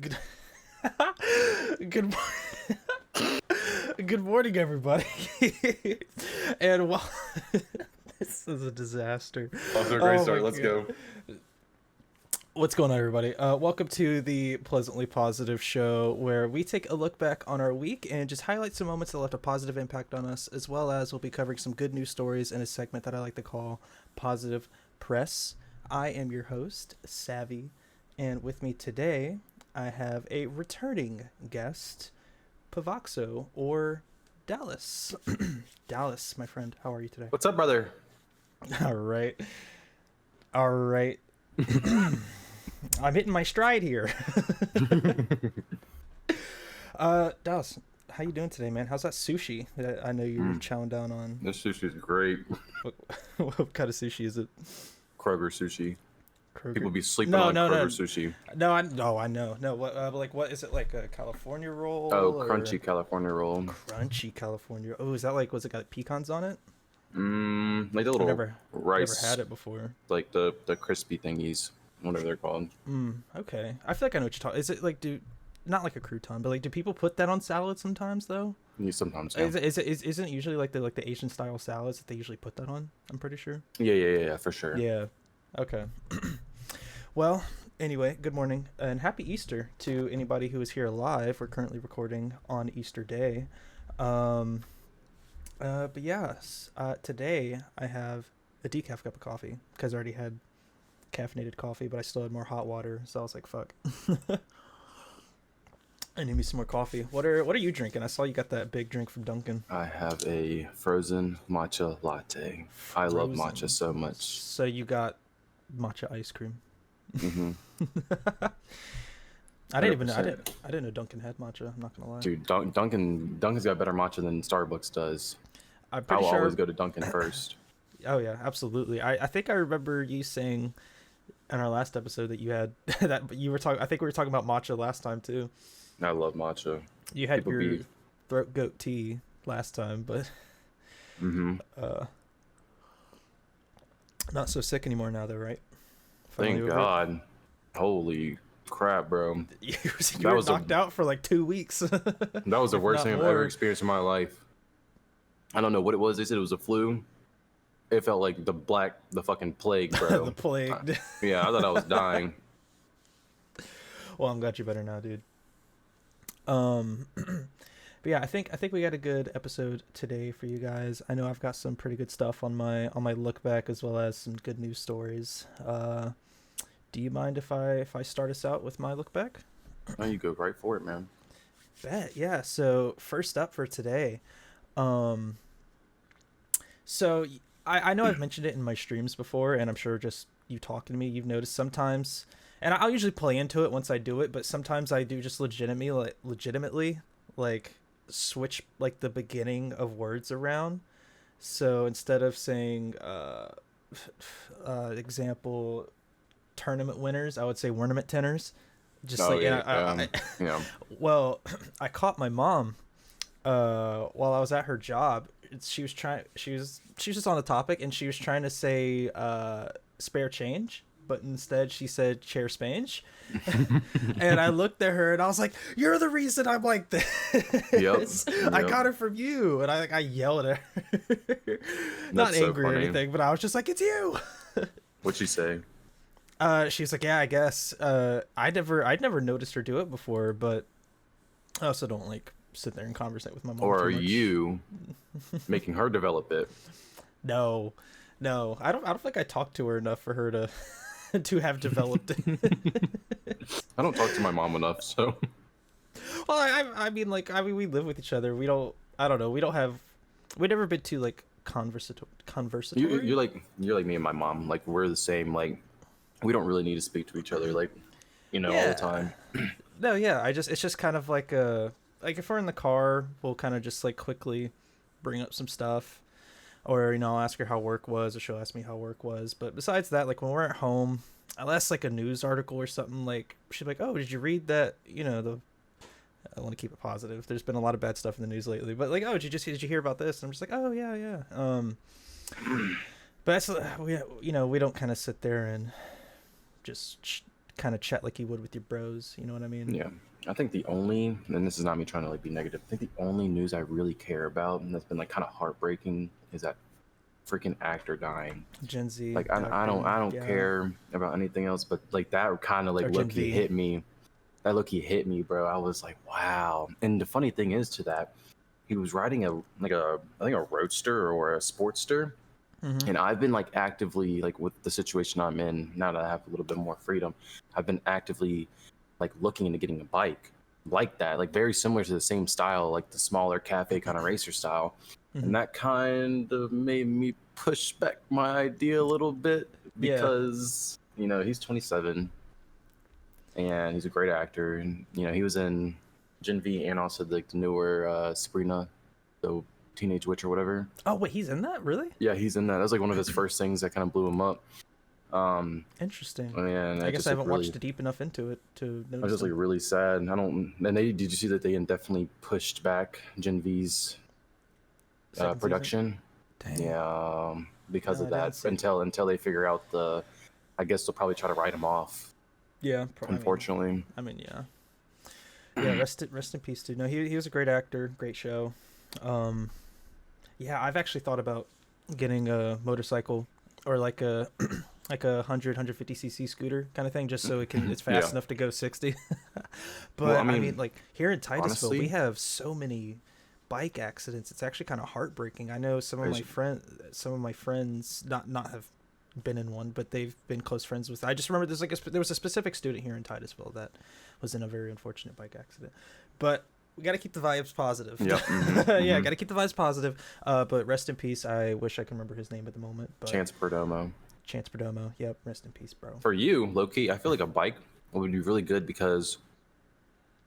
Good, good, good morning, everybody. And while this is a disaster. Off to a great Oh start. my Let's God. go. What's going on, everybody? Welcome to the Pleasantly Positive Show, where we take a look back on our week and just highlight some moments that left a positive impact on us, as well as we'll be covering some good news stories in a segment that I like to call Positive Press. I am your host, Savvy, and with me today, I have a returning guest, POVOXO, or Dallas. Dallas, my friend, how are you today? What's up, brother? All right. All right. I'm hitting my stride here. Dallas, how you doing today, man? How's that sushi that I know you were chowing down on? This sushi's great. What kind of sushi is it? Kroger sushi. Kroger? People be sleeping on No. Kroger sushi. No, I know. No, what is it, like a California roll? Oh, or crunchy California roll. Crunchy California. Oh, is that like, was it got pecans on it? Like the little Never rice, had it before. like the crispy thingies, whatever they're called. Okay. I feel like I know what you're talking. Is it like, not like a crouton, but like, do people put that on salad sometimes though? You sometimes. Yeah. Isn't it usually like the Asian style salads that they usually put that on? I'm pretty sure. Yeah, for sure. Yeah. Okay. Well, anyway, good morning and happy Easter to anybody who is here live. We're currently recording on Easter Day. But yes, today I have a decaf cup of coffee because I already had caffeinated coffee, but I still had more hot water, so I was like, fuck. I need me some more coffee. What are you drinking? I saw you got that big drink from Dunkin'. I have a frozen matcha latte. I love matcha so much. So you got matcha ice cream. Mm-hmm. I didn't know Dunkin' had matcha. I'm not gonna lie. Dude, Dunkin's got better matcha than Starbucks does. I'm pretty I'll sure. always go to Dunkin' first. Oh yeah, absolutely. I think I remember you saying in our last episode that you had that you were talking. I think we were talking about matcha last time too. I love matcha. You had your throat goat tea last time, but not so sick anymore now, though, right? Thank God. Holy crap, bro. You were knocked out for like 2 weeks. That was the worst thing I've ever experienced in my life. I don't know what it was. They said it was a flu. It felt like the fucking plague, bro. The plague. Yeah, I thought I was dying. Well, I'm glad you're better now, dude. But yeah, I think we got a good episode today for you guys. I know I've got some pretty good stuff on my look back, as well as some good news stories. Do you mind if I start us out with my look back? No, you go right for it, man. Bet, yeah. So first up for today, so I know I've mentioned it in my streams before, and I'm sure just you talking to me, you've noticed sometimes, and I'll usually play into it once I do it, but sometimes I do just legitimately like switch like the beginning of words around. So instead of saying example tournament winners, I would say tournament tenors. Just yeah. Well, I caught my mom while I was at her job. She was just on the topic, and she was trying to say spare change, but instead she said chair spange. And I looked at her and I was like, "You're the reason I'm like this." Yep. I got it from you, and I yelled at her. Not angry or anything, but I was just like, "It's you." What'd she say? She was like, "Yeah, I guess." I'd never noticed her do it before, but I also don't like sit there and conversate with my mom. Or too are much. you making her develop it? No, I don't think I talked to her enough for her to to have developed it. I don't talk to my mom enough, so. Well, I mean, we live with each other. We never been too like conversatory. You're like me and my mom. Like, we're the same. Like, we don't really need to speak to each other, like, all the time. No, yeah. It's just kind of like if we're in the car, we'll kind of just like quickly bring up some stuff, or I'll ask her how work was, or she'll ask me how work was. But besides that, like when we're at home, unless like a news article or something, like she'll be like, "Oh, did you read that?" I want to keep it positive. There's been a lot of bad stuff in the news lately, but like, "Oh, did you hear about this?" And I'm just like, "Oh yeah." But that's we don't kind of sit there and just kind of chat like you would with your bros. You know what I mean? Yeah. I think the only, and this is not me trying to like be negative, I think the only news I really care about and that's been like kind of heartbreaking is that freaking actor dying. Gen Z. Like I don't yeah. care about anything else, but like that kind of like Or Gen low-key V. hit me. That low-key hit me, bro. I was like, wow. And the funny thing is to that, he was riding I think a roadster or a sportster. Mm-hmm. And I've been like actively like with the situation I'm in now that I have a little bit more freedom, I've been actively like looking into getting a bike like that, like very similar to the same style, like the smaller cafe kind of racer style. Mm-hmm. And that kind of made me push back my idea a little bit because you know he's 27 and he's a great actor, and you know he was in Gen V and also like the newer Sabrina, the Teenage Witch or whatever. Oh wait, he's in that? Really? Yeah, he's in that. That was like one of his first things that kind of blew him up. Interesting. And I guess I haven't really, watched deep enough into it to notice. I was just like really sad. I don't. And did you see that they definitely pushed back Gen V's production? Dang. Yeah, because No, of I that. didn't see Until they figure out I guess they'll probably try to write him off. Yeah, Unfortunately. I mean, yeah. Yeah, rest in peace, dude. No, he was a great actor, great show. Yeah, I've actually thought about getting a motorcycle or like a like a 150cc scooter kind of thing, just so it's fast enough to go 60. But well, I mean, like here in Titusville, honestly, we have so many bike accidents. It's actually kind of heartbreaking. I know some of my friends not have been in one, but they've been close friends with. I just remember there was a specific student here in Titusville that was in a very unfortunate bike accident. But we got to keep the vibes positive. Yep. Yeah, got to keep the vibes positive. But rest in peace. I wish I could remember his name at the moment. But Chance Perdomo. Yep. Rest in peace, bro. For you, low-key, I feel like a bike would be really good because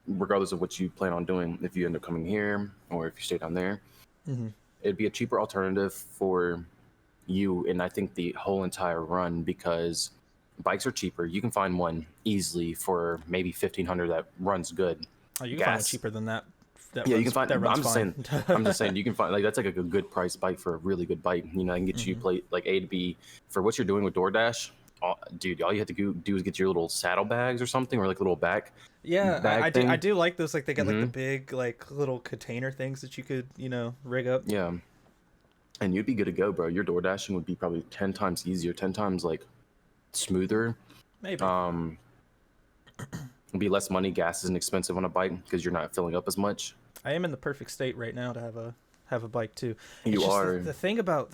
regardless of what you plan on doing, if you end up coming here or if you stay down there, it'd be a cheaper alternative for you and I think the whole entire run, because bikes are cheaper. You can find one easily for maybe $1,500 that runs good. Oh, you can find one cheaper than that. You can find. I'm just saying you can find like that's like a good price bike for a really good bike. You know, I can get you play like A to B for what you're doing with DoorDash. Dude, all you have to do is get your little saddle bags or something, or like little back. Yeah, I do like those. Like they got like the big like little container things that you could rig up. Yeah, and you'd be good to go, bro. Your door dashing would be probably 10 times easier, 10 times like smoother. Maybe. It'd be less money. Gas isn't expensive on a bike because you're not filling up as much. I am in the perfect state right now to have a bike too. You are. The thing about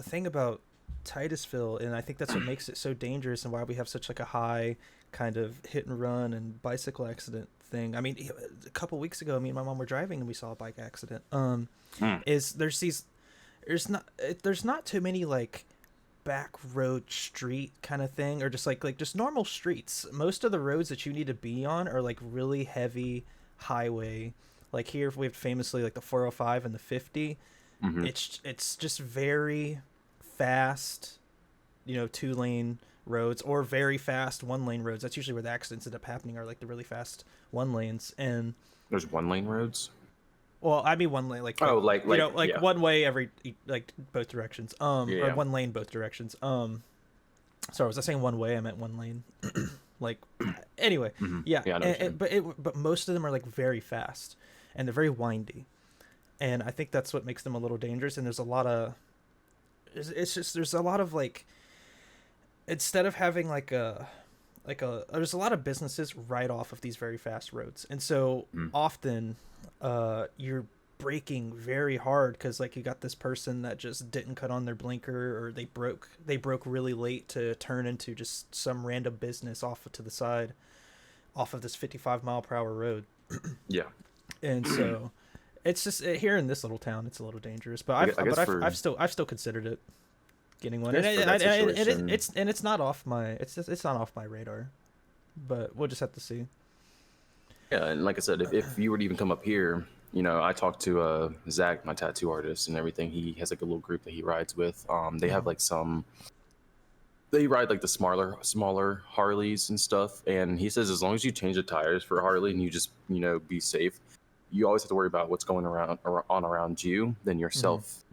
Titusville, and I think that's what makes it so dangerous and why we have such like a high kind of hit and run and bicycle accident thing. I mean, a couple weeks ago, me and my mom were driving and we saw a bike accident. There's not too many like back road street kind of thing, or just like just normal streets. Most of the roads that you need to be on are like really heavy highway. Like here we have famously like the 405 and the 50. It's just very fast, 2-lane roads, or very fast 1-lane roads. That's usually where the accidents end up happening, are like the really fast 1 lanes. And there's 1-lane roads. Well, I mean 1 lane, like one way every both directions. Or 1 lane both directions. Sorry, was I saying 1 way? I meant 1 lane. Anyway, but most of them are like very fast, and they're very windy, and I think that's what makes them a little dangerous. And there's a lot of, there's a lot of like, instead of having there's a lot of businesses right off of these very fast roads, and so often you're braking very hard because like you got this person that just didn't cut on their blinker, or they broke really late to turn into just some random business off to the side off of this 55-mile-per-hour road. Yeah. And so it's just here in this little town, it's a little dangerous, but I've still considered it, getting one. And it's not off my radar, but we'll just have to see. Yeah, and like I said, if you were to even come up here, I talked to Zach, my tattoo artist, and everything. He has like a little group that he rides with. They have like they ride like the smaller Harleys and stuff. And he says as long as you change the tires for a Harley and you just be safe, you always have to worry about what's going around you than yourself.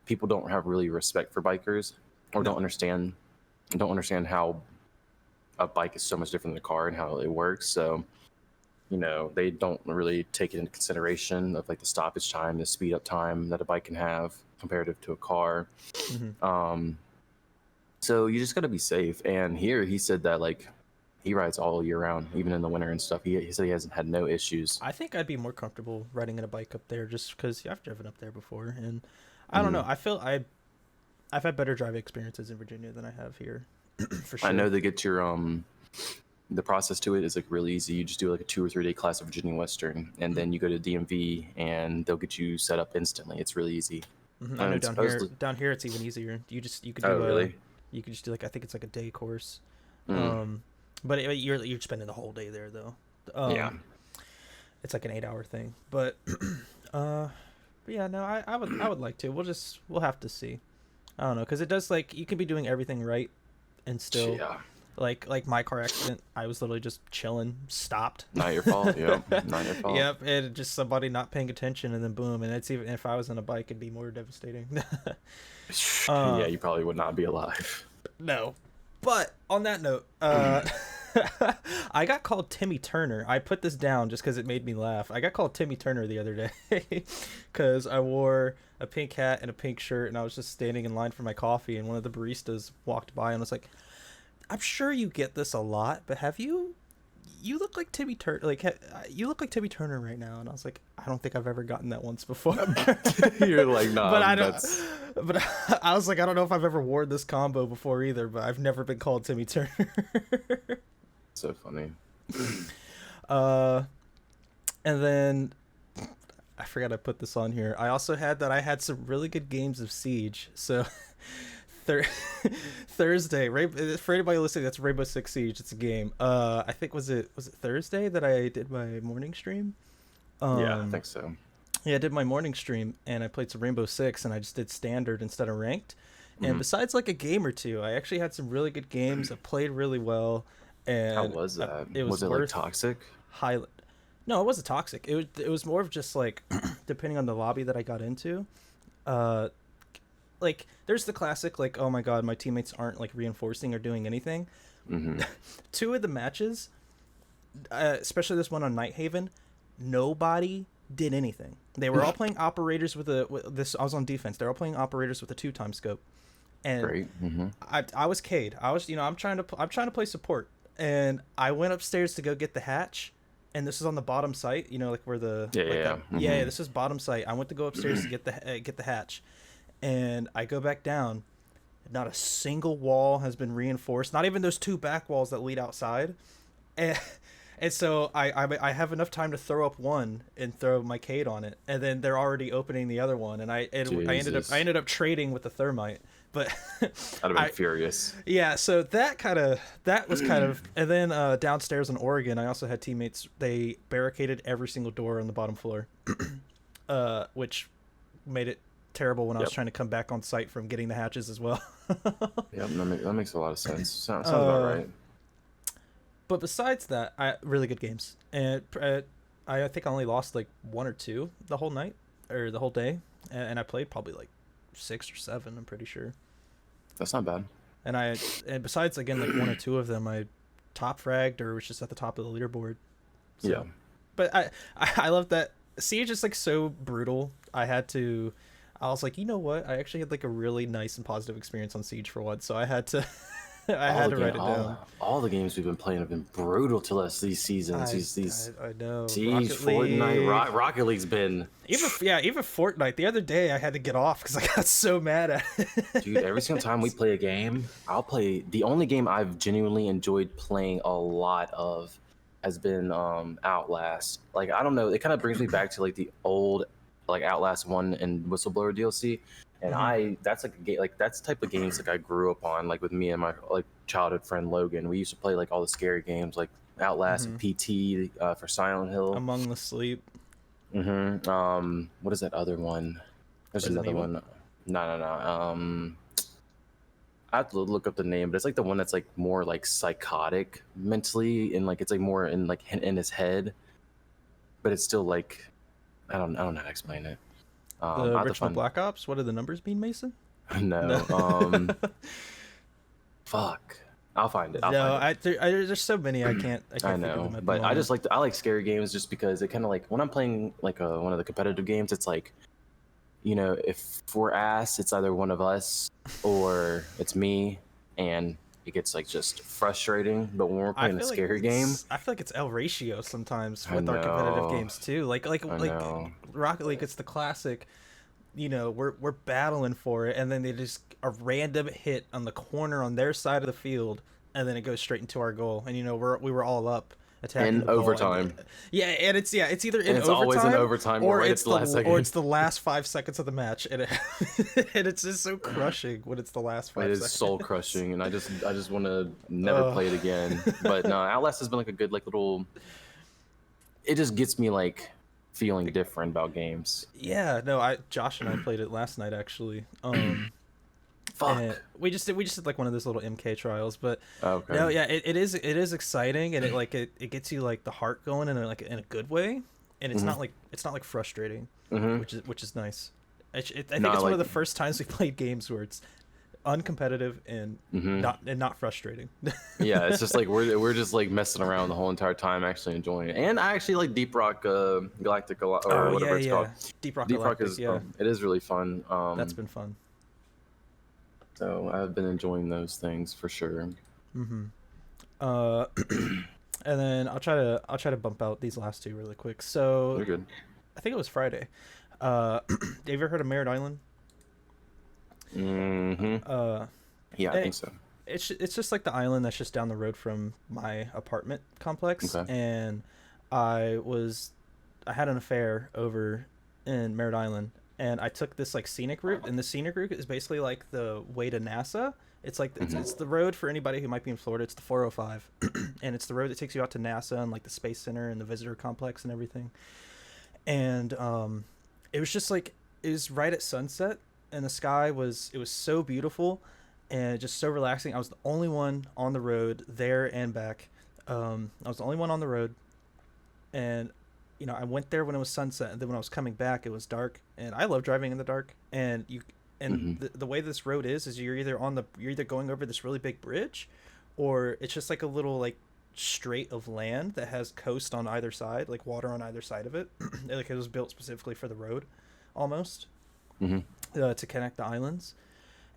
People don't have really respect for bikers, or don't understand how a bike is so much different than a car and how it works. So, they don't really take it into consideration of like the stoppage time, the speed up time that a bike can have comparative to a car. So you just got to be safe. And here he said that like he rides all year round, even in the winter and stuff. He said he hasn't had no issues. I think I'd be more comfortable riding in a bike up there just because I've driven up there before, and I don't know. I feel I've had better driving experiences in Virginia than I have here, for sure. I know they get your the process to it is like really easy. You just do like a 2 or 3 day class of Virginia Western, and then you go to DMV, and they'll get you set up instantly. It's really easy. I know down here it's even easier. You could do really? You could just do like, I think it's like a day course. But you're spending the whole day there though. Yeah. It's like an 8-hour thing. But yeah, no, I would like to. We'll have to see. I don't know, because it does, like, you can be doing everything right and still like my car accident, I was literally just chilling, stopped. Not your fault. Yep. Not your fault. Yep, and just somebody not paying attention, and then boom, and it's even if I was on a bike, it'd be more devastating. Yeah, you probably would not be alive. No. But on that note, I got called Timmy Turner. I put this down just because it made me laugh. I got called Timmy Turner the other day because I wore a pink hat and a pink shirt, and I was just standing in line for my coffee, and one of the baristas walked by and was like, "I'm sure you get this a lot, but have you look like Timmy Turner, like you look like Timmy Turner right now." And I was like, "I don't think I've ever gotten that once before." You're like, "Nah." But I don't. But I was like, I don't know if I've ever worn this combo before either. But I've never been called Timmy Turner. So funny. And then I forgot I put this on here. I also I had some really good games of Siege. So Thursday, for anybody listening, that's Rainbow Six Siege. It's a game. I think was it Thursday that I did my morning stream? Yeah, I think so. Yeah, I did my morning stream, and I played some Rainbow Six, and I just did standard instead of ranked. And besides like a game or two, I actually had some really good games. I played really well. And how was that? Was it like toxic? No, it wasn't toxic. It was more of just like depending on the lobby that I got into. Like there's the classic like, oh my god, my teammates aren't like reinforcing or doing anything. 2 of the matches, especially this one on Night Haven, nobody did anything. They were all playing operators with this. I was on defense. They're all playing operators with a 2-time scope. And great. I was Cade. I was, I'm trying to play support. And I went upstairs to go get the hatch, and this is on the bottom site, like where the this is bottom site. I went to go upstairs to get the hatch, and I go back down. Not a single wall has been reinforced. Not even those 2 back walls that lead outside, and so I have enough time to throw up one and throw my Cade on it, and then they're already opening the other one, and I ended up trading with the thermite. But I'd have been furious. Yeah, so that was kind of, and then downstairs in Oregon, I also had teammates. They barricaded every single door on the bottom floor, which made it terrible when I was trying to come back on site from getting the hatches as well. Yeah, that makes a lot of sense. Sounds about right. But besides that, really good games, and I think I only lost like 1 or 2 the whole night or the whole day, and I played probably like 6 or 7. I'm pretty sure. That's not bad. And besides again like 1 or 2 of them, I top fragged or was just at the top of the leaderboard. So, yeah. But I love that Siege is like so brutal. I was like, you know what? I actually had like a really nice and positive experience on Siege for once, so I had to write it down. All the games we've been playing have been brutal to us these seasons. I know. Siege, Fortnite, Rocket League's been... Even Fortnite. The other day I had to get off because I got so mad at it. Dude, every single time we play a game, I'll play... The only game I've genuinely enjoyed playing a lot of has been Outlast. Like, I don't know. It kind of brings me back to like the old like Outlast 1 and Whistleblower DLC. And that's like a game, like that's the type of games like I grew up on, like with me and my like childhood friend Logan. We used to play like all the scary games like Outlast and PT for Silent Hill. Among the Sleep. What is that other one? There's another one. No. I have to look up the name, but it's like the one that's like more like psychotic mentally, and like it's like more in like in his head, but it's still like I don't know how to explain it. The Richmond Black Ops? What do the numbers mean, Mason? No. Fuck. I'll find it. I'll No, find it. there's so many I can't I think of know, them at the but I moment. just I like scary games just because it kind of like when I'm playing like one of the competitive games, it's like, if we're ass, it's either one of us or it's me, and it gets like just frustrating. But when we're playing a scary game, I feel like it's El Ratio sometimes I with our competitive know, games too. I Like know, Rocket League, it's the classic. We're battling for it, and then they just a random hit on the corner on their side of the field, and then it goes straight into our goal. And we were all up attacking in the ball, and overtime, it's either and in it's always in overtime overtime or right at the last or second. it's the last 5 seconds of the match, and and it's just so crushing when it's the last It 5 seconds. is soul crushing, and I just want to never play it again. But no, Outlast has been like a good like little. It just gets me like feeling different about games. Yeah, no, Josh and I played it last night actually. And Fuck. we just did like one of those little MK trials, but Okay. no, yeah, it is exciting, and it gets you like the heart going in a good way, and it's not like frustrating, which is nice. I think it's one of the first times we played games where it's uncompetitive and not frustrating. Yeah, it's just like we're just like messing around the whole entire time, actually enjoying it. And I actually like Deep Rock Galactic or whatever it's called. Deep Rock Deep Rock Galactic, is yeah, it is really fun. that's been fun. So I've been enjoying those things for sure. Uh, and then I'll try to bump out these last two really quick. So You're good. I think it was Friday. Have you ever heard of Merritt Island? Yeah, I think so. It's just like the island that's just down the road from my apartment complex, Okay. and I had an affair over in Merritt Island, and I took this like scenic route, and the scenic route is basically like the way to NASA. It's like it's the road for anybody who might be in Florida. It's the 405, and it's the road that takes you out to NASA and like the Space Center and the visitor complex and everything. And it was just like it was right at sunset, and the sky was so beautiful and just so relaxing. I was the only one on the road there and back. I was the only one on the road, and I went there when it was sunset, and then when I was coming back, it was dark. And I love driving in the dark. And the way this road is you're either going over this really big bridge, or it's just like a little like strait of land that has coast on either side, like water on either side of it. Like it was built specifically for the road, almost, to connect the islands.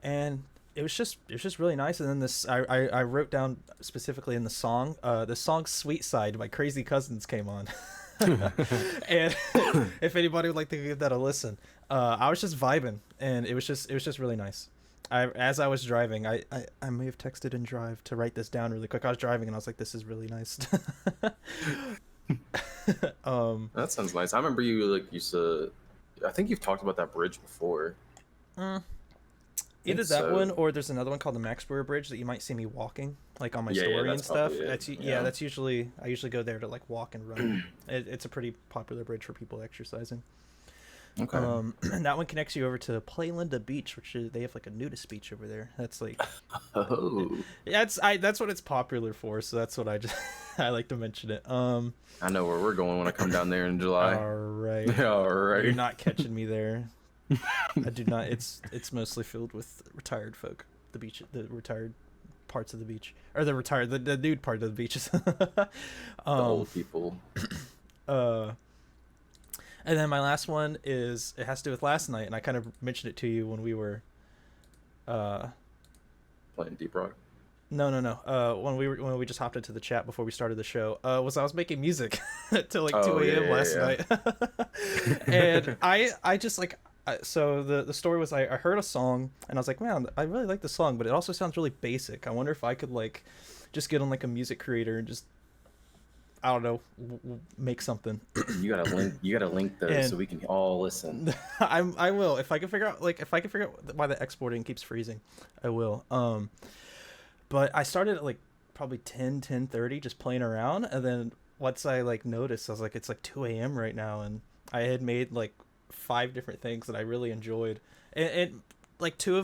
And it was just really nice. And then this I wrote down specifically in the song Sweet Side by Crazy Cousins came on. And if anybody would like to give that a listen, I was just vibing, and it was just really nice. As I was driving, I may have texted in Drive to write this down really quick. I was driving and I was like, this is really nice. That sounds nice. I remember you like used to. I think you've talked about that bridge before. Either that one, or there's another one called the Max Brewer Bridge that you might see me walking, like on my story and stuff. That's usually I usually go there to like walk and run. It's a pretty popular bridge for people exercising. Okay. And that one connects you over to Playlinda Beach, they have like a nudist beach over there. That's like, that's what it's popular for. So that's what I like to mention it. I know where we're going when I come down there in July. All right. All right. You're not catching me there. I do not. It's mostly filled with retired folk. The beach, the retired parts of the beach, or the nude part of the beaches. The old people. And then my last one it has to do with last night, and I kind of mentioned it to you when we were Playing Deep Rock. No. When we just hopped into the chat before we started the show, I was making music till like 2 a.m. last night. And I just like, so the story was I heard a song and I was like, man, I really like the song, but it also sounds really basic. I wonder if I could like just get on like a music creator and just, I don't know, make something. You gotta link those so we can all listen. I will, if I can figure out why the exporting keeps freezing, I will. But I started at like probably 10:30 just playing around, and then once I like noticed, I was like, it's like 2 a.m. right now, and I had made like 5 different things that I really enjoyed, and like 2 or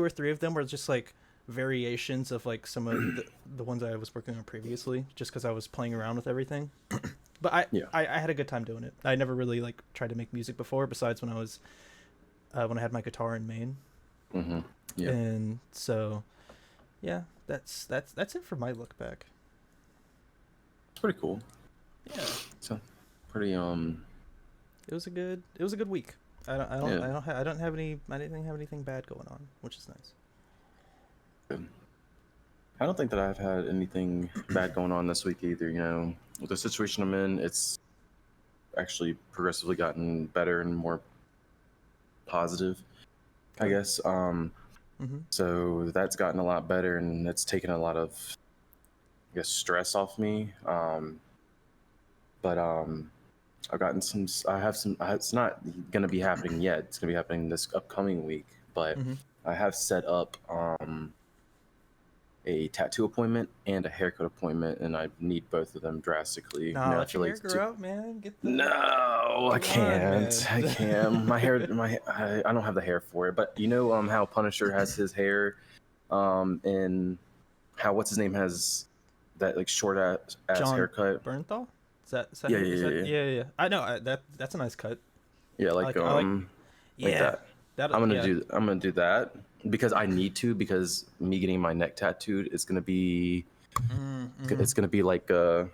3 of them were just like variations of like some of the ones I was working on previously, just because I was playing around with everything. But I had a good time doing it. I never really like tried to make music before, besides when I had my guitar in Maine. Yeah. And so, yeah, that's it for my look back. It's pretty cool. Yeah. So pretty It was a good week. I didn't have anything bad going on, which is nice. Good. I don't think that I've had anything bad going on this week either. You know, with the situation I'm in, it's actually progressively gotten better and more positive, I guess. So that's gotten a lot better, and it's taken a lot of, I guess, stress off me. But I've gotten some. It's not gonna be happening yet. It's gonna be happening this upcoming week. But I have set up a tattoo appointment and a haircut appointment, and I need both of them drastically. No, let your hair grow out, man. No, I can't. I can't. My hair, I don't have the hair for it. But you know, how Punisher has his hair, and how what's his name has that like short ass John haircut. Bernthal? Yeah. I know that's a nice cut. Yeah, like that. I'm gonna do that because I need to, because me getting my neck tattooed is gonna be it's gonna be like kind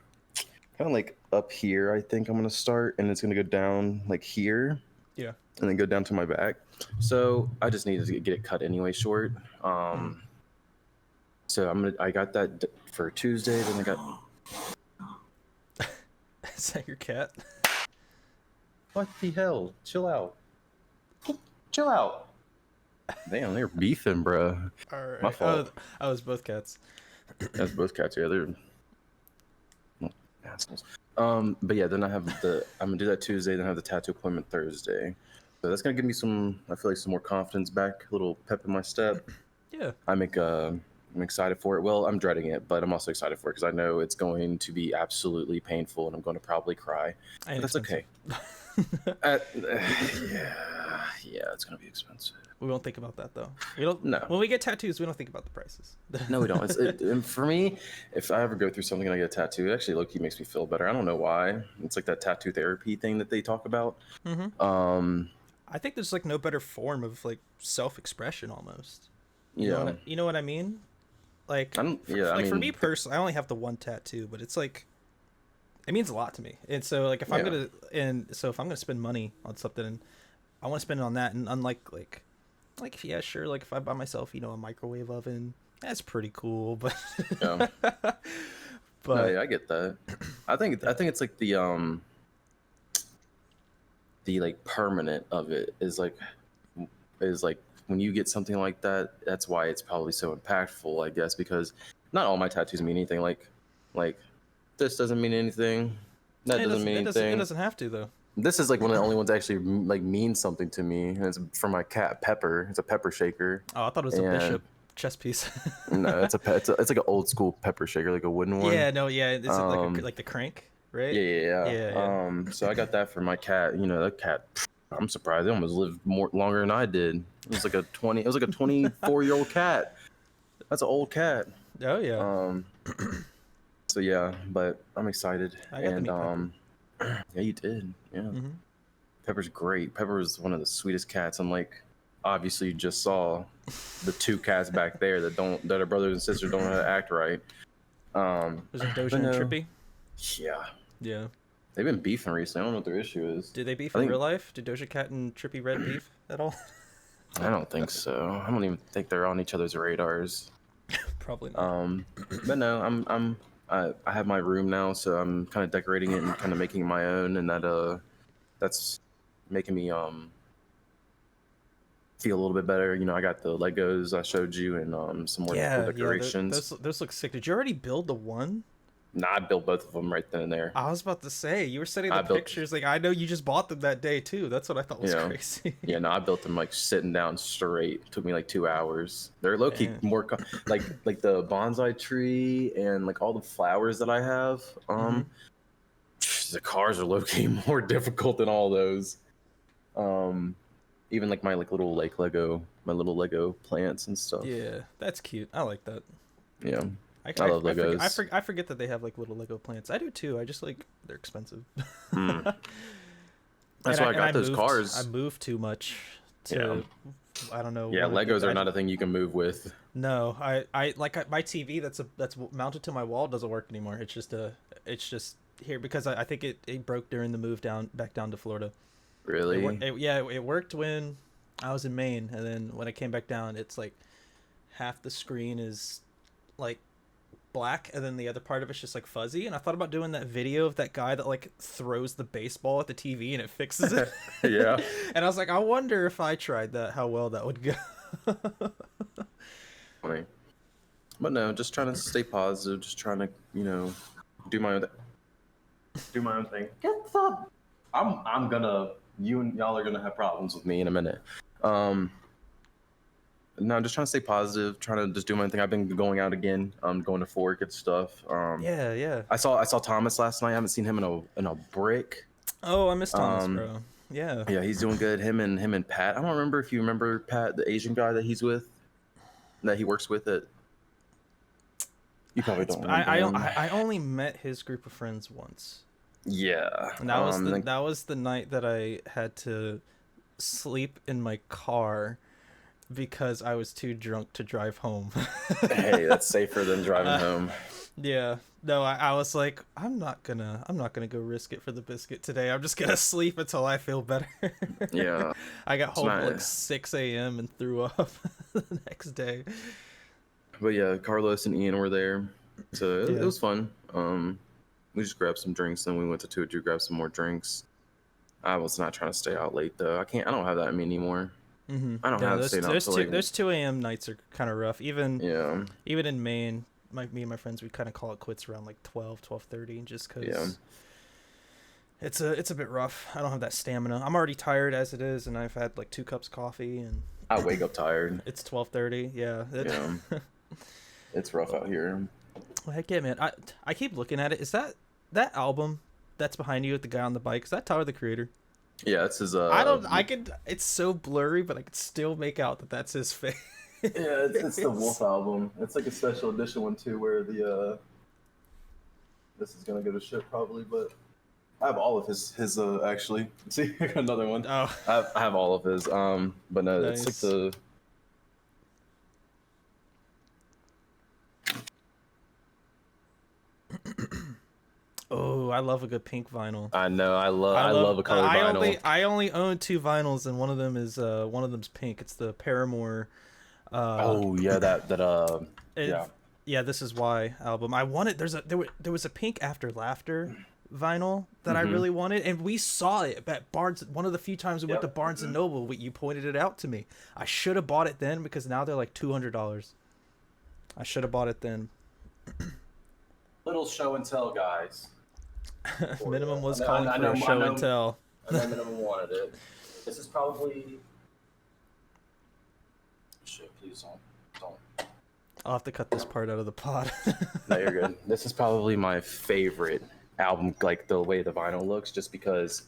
of like up here. I think I'm gonna start, and it's gonna go down like here. Yeah. And then go down to my back. So I just need to get it cut anyway short. So I got that for Tuesday. Then I got. Is that your cat? What the hell? Chill out. Chill out. Damn, they're beefing, bro. All right. My fault. I was both cats. That's both cats. Yeah, they're assholes. But yeah, then I'm gonna do that Tuesday. Then I have the tattoo appointment Thursday. So that's gonna give me I feel like some more confidence back, a little pep in my step. Yeah. I'm excited for it. Well, I'm dreading it, but I'm also excited for it because I know it's going to be absolutely painful, and I'm going to probably cry. But that's okay. Yeah, it's going to be expensive. We won't think about that though. We don't. No. When we get tattoos, we don't think about the prices. No, we don't. And for me, if I ever go through something and I get a tattoo, it actually low-key makes me feel better. I don't know why. It's like that tattoo therapy thing that they talk about. I think there's like no better form of like self-expression almost. You know what I mean? Like, for me personally, I only have the one tattoo, but it's like, it means a lot to me. And so like if I'm gonna spend money on something, and I want to spend it on that, and unlike like yeah, sure, like if I buy myself, you know, a microwave oven, that's pretty cool, but yeah. But no, yeah, I get that. I think it's like the like permanent of it is like when you get something like that, that's why it's probably so impactful, I guess, because not all my tattoos mean anything. Like this doesn't mean anything. That doesn't mean anything. It doesn't have to though. This is like one of the only ones that actually like means something to me, and it's for my cat Pepper. It's a pepper shaker. Oh, I thought it was a bishop chess piece. No, it's like an old school pepper shaker, like a wooden one. Yeah, no, yeah, it's like the crank, right? Yeah. So I got that for my cat. You know, that cat. I'm surprised it almost lived longer than I did. It was like a 24-year-old cat. That's an old cat. Oh yeah. So yeah, but I'm excited. I got to meet Pepper. Yeah, you did. Yeah. Pepper's great. Pepper is one of the sweetest cats. And like, obviously, you just saw the two cats back there that are brothers and sisters, don't know how to act right. There's a Doja and Trippy. Yeah. They've been beefing recently. I don't know what their issue is. Did they beef in real life? Did Doja Cat and Trippy Red beef at all? I don't think so. I don't even think they're on each other's radars. Probably not. But no, I have my room now, so I'm kind of decorating it and kind of making it my own, and that's making me feel a little bit better. You know, I got the Legos I showed you and some more decorations. Those look sick. Did you already build the one? Nah, I built both of them right then and there. I was about to say, you were sending the pictures. Like, I know you just bought them that day too. That's what I thought was crazy. Yeah, no, I built them like sitting down straight. It took me like 2 hours. They're low key more like the bonsai tree and like all the flowers that I have. The cars are low key more difficult than all those. Even like my little Lego plants and stuff. Yeah, that's cute. I like that. Yeah. I love Legos. I forget that they have like little Lego plants. I do too. I just like they're expensive. That's why I got those cars. I moved too much to. I don't know. Yeah, Legos are not a thing you can move with. No, my TV that's mounted to my wall doesn't work anymore. It's just here because I think it broke during the move back down to Florida. Really? It worked when I was in Maine, and then when I came back down, it's like half the screen is like black, and then the other part of it's just like fuzzy. And I thought about doing that video of that guy that like throws the baseball at the TV and it fixes it. Yeah. And I was like, I wonder if I tried that, how well that would go. Funny. But no, just trying to stay positive, just trying to, do my own thing. Get the I'm gonna you and y'all are gonna have problems with me in a minute. No, I'm just trying to stay positive, trying to just do my thing. I've been going out again, going to Fork and stuff. Yeah. I saw Thomas last night. I haven't seen him in a brick. Oh, I miss Thomas, bro. Yeah. Yeah, he's doing good. Him and Pat. I don't remember if you remember Pat, the Asian guy that he works with at. You probably don't. I only met his group of friends once. Yeah. And that was the night that I had to sleep in my car because I was too drunk to drive home. Hey, that's safer than driving home. Yeah. No, I was like, I'm not gonna go risk it for the biscuit today. I'm just gonna sleep until I feel better. Yeah. I got home at like 6 a.m. and threw up the next day. But yeah, Carlos and Ian were there, so it was fun. We just grabbed some drinks, then we went to 2 to grab some more drinks. I was not trying to stay out late though. I don't have that in me anymore. Mm-hmm. I don't have to stay out till like... Those 2 a.m. nights are kind of rough. Even in Maine, me and my friends, we kind of call it quits around like 12:30, just because it's a bit rough. I don't have that stamina. I'm already tired as it is, and I've had like 2 cups of coffee, and I wake up tired. It's 12:30. Yeah. It's rough out here. Well, heck yeah, man. I keep looking at it. Is that album that's behind you with the guy on the bike? Is that Tyler, the Creator? Yeah, it's his. It's so blurry, but I could still make out that that's his face. Yeah, it's the Wolf album. It's like a special edition one too, where the this is gonna go to shit probably, but I have all of his actually. See, another one. Oh, I have all of his. But no, nice. It's like the. Oh, I love a good pink vinyl. I know. I love a colored vinyl. I only own 2 vinyls, and one of them's pink. It's the Paramore. Yeah, This Is Why album. I wanted. There was a Pink After Laughter vinyl that I really wanted, and we saw it at Barnes. One of the few times we went to Barnes and Noble, you pointed it out to me. I should have bought it then because now they're like $200. I should have bought it then. Little show and tell, guys. Minimum was calling for a show and tell. I know Minimum wanted it. This is probably. Shit, please don't. I'll have to cut this part out of the pod. No, you're good. This is probably my favorite album, like the way the vinyl looks, just because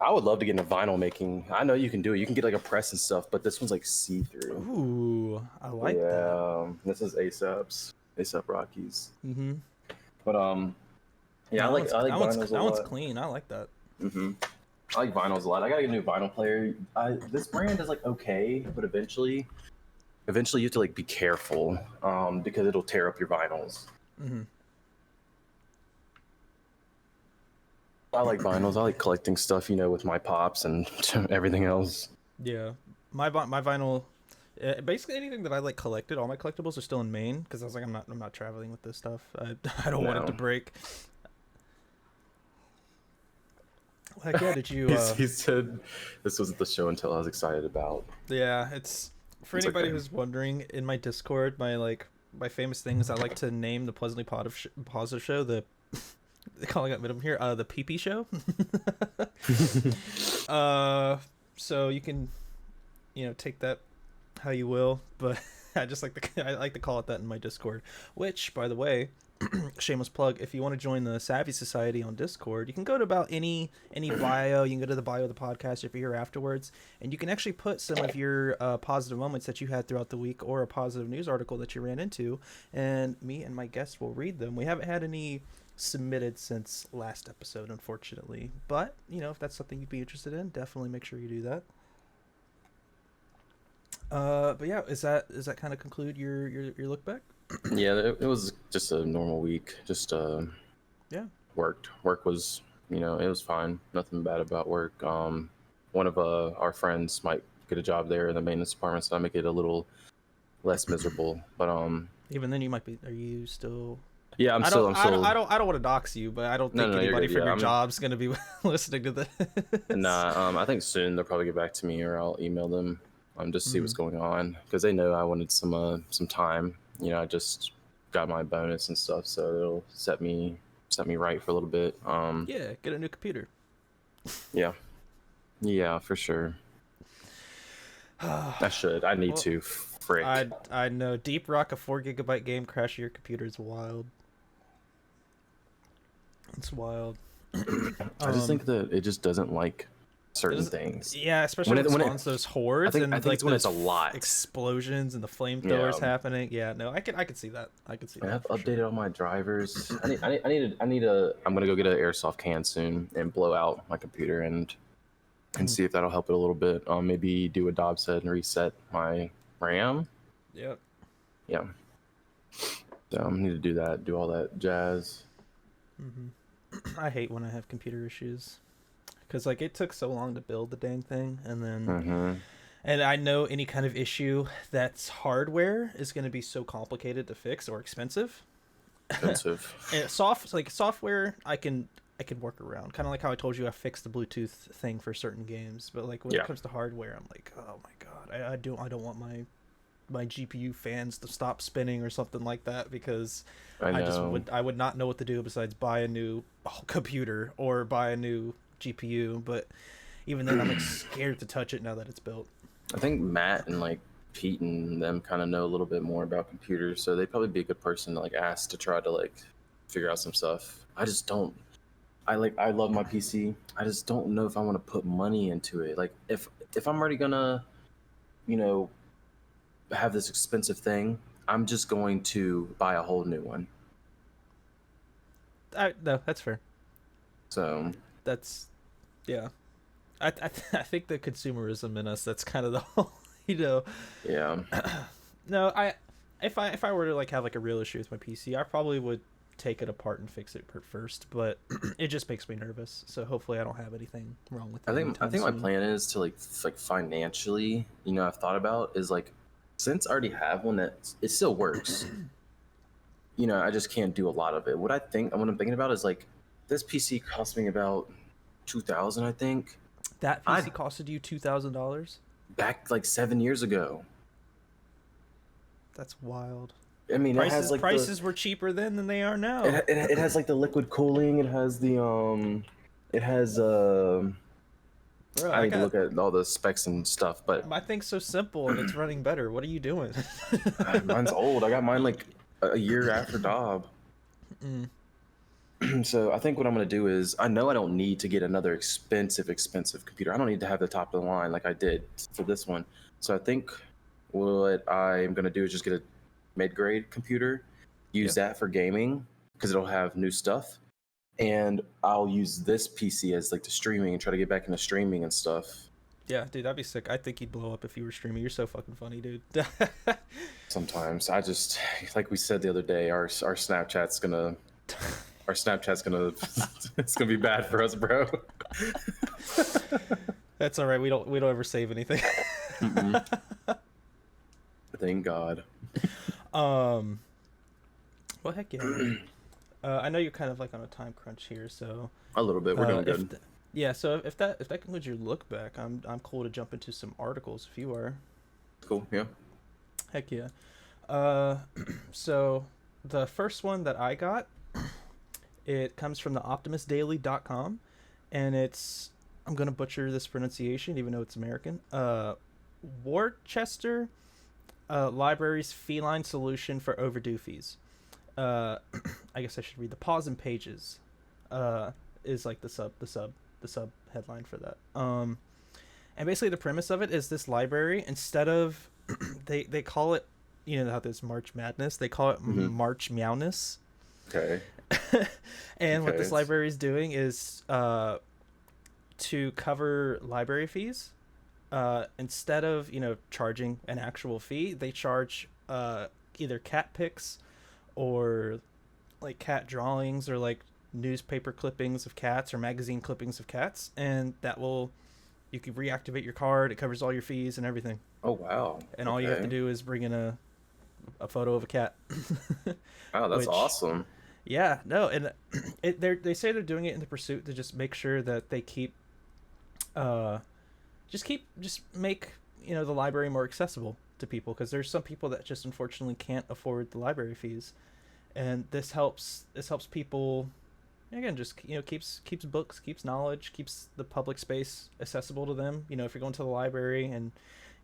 I would love to get into vinyl making. I know you can do it. You can get like a press and stuff, but this one's like see-through. Ooh, I like that. This is ASAP Rockies. Mm-hmm. But yeah, I like vinyls a lot. That one's clean. I like that. Mm-hmm. I like vinyls a lot. I gotta get a new vinyl player. This brand is like okay, but eventually you have to like be careful because it'll tear up your vinyls. Mm-hmm. I like vinyls. I like collecting stuff, with my pops and everything else. Yeah, my vinyl. Basically anything that I like collected, all my collectibles are still in Maine because I was like, I'm not traveling with this stuff. I don't want it to break. Heck yeah, did you? He said this wasn't the show and tell I was excited about. Yeah, it's anybody who's wondering. In my Discord, my famous thing is I like to name the Pleasantly Positive show the. Calling out minimum here. The PP show. So you can, take that how you will, but I like to call it that in my Discord. Which, by the way, shameless plug, if you want to join the Savvy Society on Discord, you can go to about any bio. You can go to the bio of the podcast if you're here afterwards, and you can actually put some of your positive moments that you had throughout the week or a positive news article that you ran into, and me and my guests will read them. We haven't had any submitted since last episode, unfortunately, but if that's something you'd be interested in, definitely make sure you do that. But yeah, is that kind of conclude your look back? Yeah, it was just a normal week. Just Yeah. work was, it was fine. Nothing bad about work. One of our friends might get a job there in the maintenance department, so I make it a little less miserable. But Even then, you might be. Are you still? yeah, I don't. I'm I don't. still. I don't. I don't want to dox you, but I don't No, think no, no, you're anybody good. from Yeah, your job's gonna be listening to this. nah. I think soon they'll probably get back to me, or I'll email them. Just see what's Mhm. going on, because they know I wanted some time. I just got my bonus and stuff, so it'll set me right for a little bit. Yeah, get a new computer. Yeah, yeah, for sure. I should. I need Well, to. Frick. I know Deep Rock, a 4 GB game crash of your computer is wild. It's wild. I just think that it just doesn't like certain things. Yeah, especially When when it it when it, spawns those hordes I and think like it's when those it's a lot. explosions and the Yeah. flamethrowers happening. Yeah, no, I can see that. I can see that. I've for updated sure. all my drivers. I need a. I'm gonna go get an airsoft can soon and blow out my computer and Mhm. see if that'll help it a little bit. Maybe do a Dobbs head and reset my RAM. Yep. Yeah. So I need to do that. Do all that jazz. I hate when I have computer issues because like it took so long to build the dang thing, and then Mm-hmm. and I know any kind of issue that's hardware is going to be so complicated to fix or expensive. Expensive. And software, I can work around. Kind of like how I told you I fixed the Bluetooth thing for certain games, but like when Yeah. it comes to hardware, I'm like, oh my god, I don't want my GPU fans to stop spinning or something like that because I know. I would not know what to do besides buy a new computer or buy a new GPU. But even then, I'm like scared to touch it now that it's built. I think Matt and like Pete and them kind of know a little bit more about computers, so they'd probably be a good person to like ask to try to like figure out some stuff. I just don't. I love my PC. I just don't know if I want to put money into it. Like if I'm already gonna, you know, have this expensive thing, I'm just going to buy a whole new one. No, that's fair. So That's yeah. I think the consumerism in us, that's kind of the whole, you know. yeah, No, if I were to like have like a real issue with my PC, I probably would take it apart and fix it first, but it just makes me nervous. So hopefully I don't have anything wrong with it. I think my plan is to like financially, I've thought about is like, since I already have one that it still works, I just can't do a lot of it. What I'm thinking about is like, this PC cost me about 2,000, I think, That PC costed you $2,000. back like 7 years ago. That's wild. I mean, it has like Prices were cheaper then than they are now. it has like the liquid cooling. It has it has Bro, I need to look at all the specs and stuff, but my thing's so simple and it's running better. What are you doing? mine's old. I got mine like a year after Dob. So I think what I'm gonna do is, I know I don't need to get another expensive computer. I don't need to have the top of the line like I did for this one. So I think what I'm gonna do is just get a mid-grade computer, use that for gaming because it'll have new stuff, and I'll use this PC as like the streaming and try to get back into streaming and stuff. Yeah, dude, that'd be sick. I think you'd blow up if you were streaming. You're so fucking funny, dude. Sometimes I just, like we said the other day, our Snapchat's gonna it's gonna be bad for us, bro. That's all right. We don't ever save anything. Thank God. Well, heck yeah. I know you're kind of like on a time crunch here, so A little bit. We're doing good. yeah. So if that concludes your look back, I'm cool to jump into some articles if you are. Cool. Yeah. Heck yeah. So the first one that I got, it comes from the optimistdaily.com, and it's, I'm gonna butcher this pronunciation even though it's American. Worcester Library's feline solution for overdue fees. I guess I should read the pause and pages. Is like the sub headline for that. And basically the premise of it is this library, instead of they call it, you know how there's March Madness, they call it March Meowness. Okay. And what this library is doing is to cover library fees. instead of charging an actual fee, they charge either cat pics or like cat drawings or like newspaper clippings of cats or magazine clippings of cats, and that will you can reactivate your card. It covers all your fees and everything, Oh wow. and all you have to Okay. do is bring in a photo of a cat. Wow, that's Which, awesome. yeah, no, and they say they're doing it in the pursuit to just make sure that they uh just make the library more accessible to people, because there's some people that just unfortunately can't afford the library fees, and this helps people, again, just keeps books, keeps knowledge, keeps the public space accessible to them. If you're going to the library and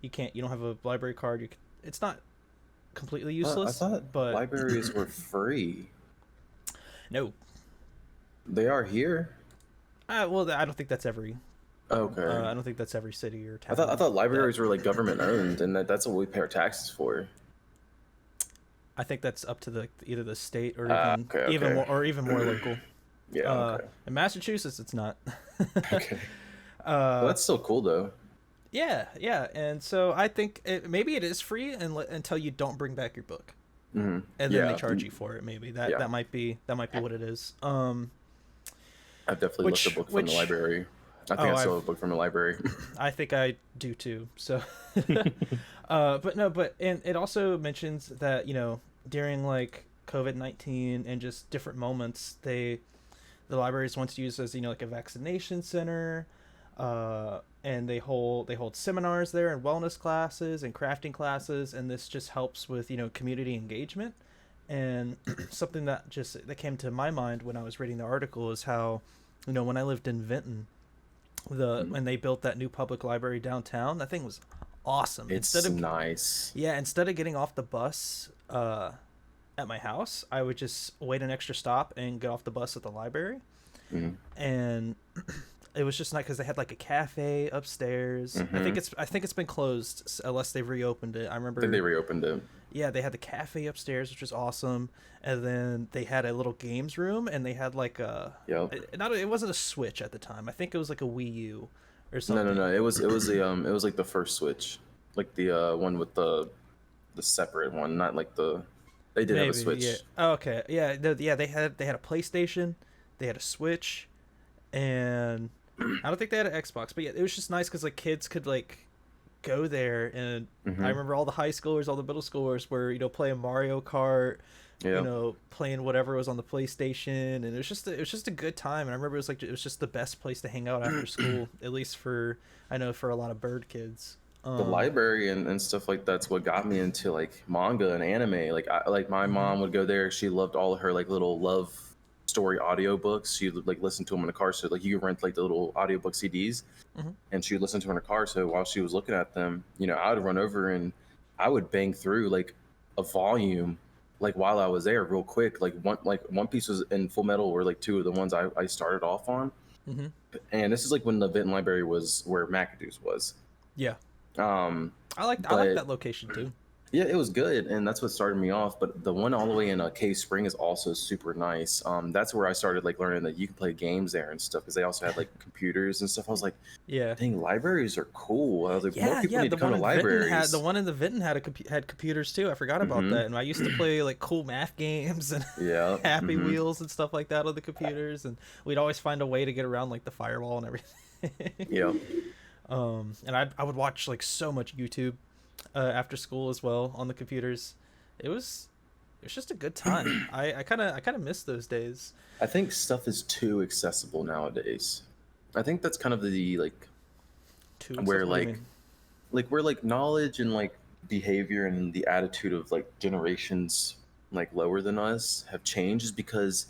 you don't have a library card, it's not completely I useless, thought but libraries were free. no. They are here. Well, I don't think that's every Okay. I don't think that's every city or I town thought that libraries were like government owned, and that's what we pay our taxes for. I think that's up to the either the state or Okay, even okay. more local. Yeah. Okay. In Massachusetts, it's not. Okay. Well, uh, that's still cool though. yeah, yeah, and so I think maybe it is free until you don't bring back your book, Hmm. and then they Yeah. charge you for it. Maybe that Yeah. that might be what it is. I've definitely left a book from the Which library. I think oh, I still I've have a book from the library. I think I do too. So, but no, and it also mentions that during like COVID-19 and just different moments, the library is once used as like a vaccination center, and they hold seminars there and wellness classes and crafting classes, and this just helps with community engagement. And something that came to my mind when I was reading the article is how when I lived in Vinton, Mm. when they built that new public library downtown, that thing was awesome. It's nice. Instead of getting off the bus at my house, I would just wait an extra stop and get off the bus at the library, Mm. and it was just nice because they had like a cafe upstairs. Hmm. I think it's been closed unless they've reopened it. I I think they remember, reopened it. yeah, they had the cafe upstairs, which was awesome, and then they had a little games room, and they had like Yep. it wasn't a Switch at the time. I think it was like a Wii U or No, no, something. no. It was like the first Switch, like the one with the separate one, not like the. They did have a Maybe, yeah. Switch. Oh, okay, yeah, no, yeah. They had a PlayStation, they had a Switch, and I don't think they had an Xbox. But yeah, it was just nice because like kids could like go there, and I Hmm. remember all the high schoolers, all the middle schoolers were playing Mario Kart, Yeah. playing whatever was on the PlayStation, and it was just a good time. And I remember it was just the best place to hang out after school, at least for I know for a lot of bird kids. The library and stuff like that's what got me into like manga and anime. Like my Mhm. mom would go there. She loved all of her like little love story audiobooks. She would like listen to them in the car. So like you could rent like the little audiobook CDs, Mhm. and she would listen to them in her car. So while she was looking at them, I would run over and I would bang through like a volume like while I was there real quick. Like One Piece was in Full Metal were like two of the ones I started off on. Mhm. And this is like when the Vinton Library was where McAdoo's was. Yeah, Um, I like but that location too. yeah, it was good, and that's what started me off. But the one all the way in Cave Spring is also super nice. That's where I started like learning that you can play games there and stuff because they also had like computers and stuff. I was like, Yeah. dang, libraries are cool. I was like, more Yeah, people yeah. need to come to libraries. The one in the Vinton had computers too. I forgot about Hmm. that. And I used to play like cool math games and Yeah. Happy Hmm. Wheels and stuff like that on the computers, and we'd always find a way to get around like the firewall and everything. Yeah. And I would watch like so much YouTube after school as well on the computers. It was just a good time. I kind of miss those days. I think stuff is too accessible nowadays. I think that's kind of the like Too where accessible. What do you mean? like where like knowledge and like behavior and the attitude of like generations like lower than us have changed is because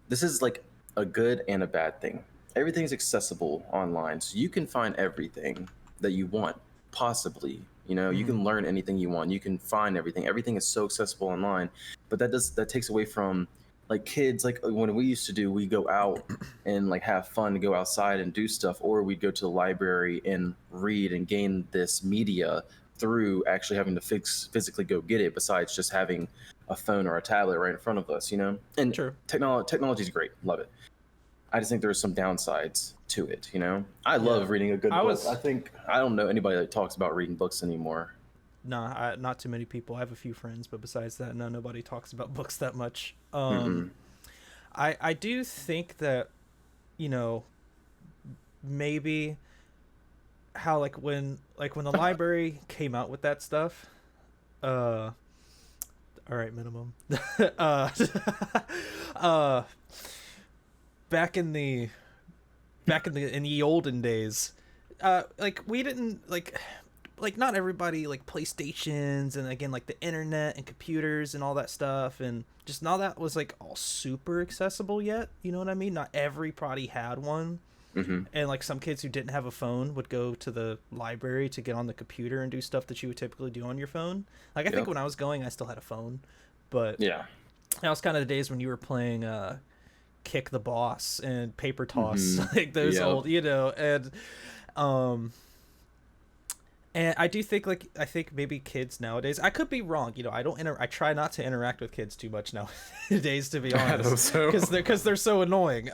this is like a good and a bad thing. Everything's accessible online, so you can find everything that you want, possibly. You Mhm. can learn anything you want. You can find everything. Everything is so accessible online, but that takes away from like kids. Like when we used to do, we go out and like have fun, to go outside and do stuff, or we'd go to the library and read and gain this media through actually having to physically go get it. Besides just having a phone or a tablet right in front of us. And True. technology is great, love it. I just think there's some downsides to it. You know, I love reading a good book. I think I don't know anybody that talks about reading books anymore. Nah, not too many people. I have a few friends, but besides that, no, nobody talks about books that much. I do think that, you know, maybe how like when the library came out with that stuff, all right, minimum. uh, uh, back in the in the olden days, like we didn't like not everybody like PlayStations and again like the internet and computers and all that stuff and just not that was like all super accessible yet. You know what I mean? Not everybody had one. And like some kids who didn't have a phone would go to the library to get on the computer and do stuff that you would typically do on your phone. Like I think when I was going, I still had a phone, but yeah, that was kind of the days when you were playing Kick the Boss and Paper Toss, like those old, you know, and I do think I think maybe kids nowadays, I could be wrong, you know, I try not to interact with kids too much nowadays, to be honest, because they're so annoying.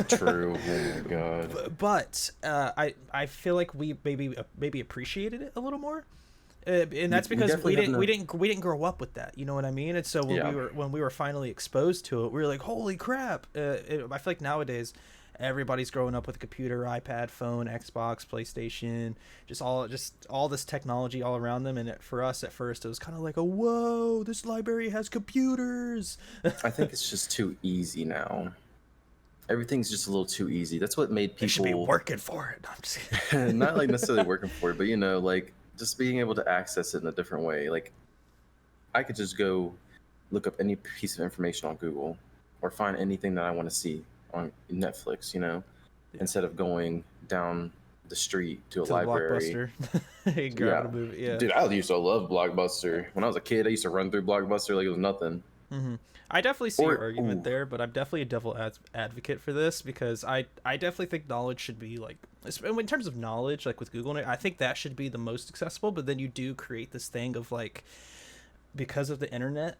True. Oh my god. But I feel like we maybe appreciated it a little more. And that's because we didn't grow up with that, you know what I mean? And so when we were finally exposed to it, we were like, holy crap. I feel like nowadays everybody's growing up with a computer, iPad, phone, Xbox, PlayStation, just all this technology all around them. And for us at first, it was kind of like, whoa, this library has computers. I think it's just too easy now. Everything's just a little too easy. That's what made people... They should be working for it. No, I'm just kidding. Not like necessarily working for it, but you know, like just being able to access it in a different way. Like I could just go look up any piece of information on Google or find anything that I want to see on Netflix, you know, instead of going down the street to a library. Grab a movie. Yeah. Dude, I used to love Blockbuster. When I was a kid, I used to run through Blockbuster like it was nothing. I definitely see your argument there, but I'm definitely a devil advocate for this because I definitely think knowledge should be like, in terms of knowledge, like with Google, I think that should be the most accessible, but then you do create this thing of like, because of the internet,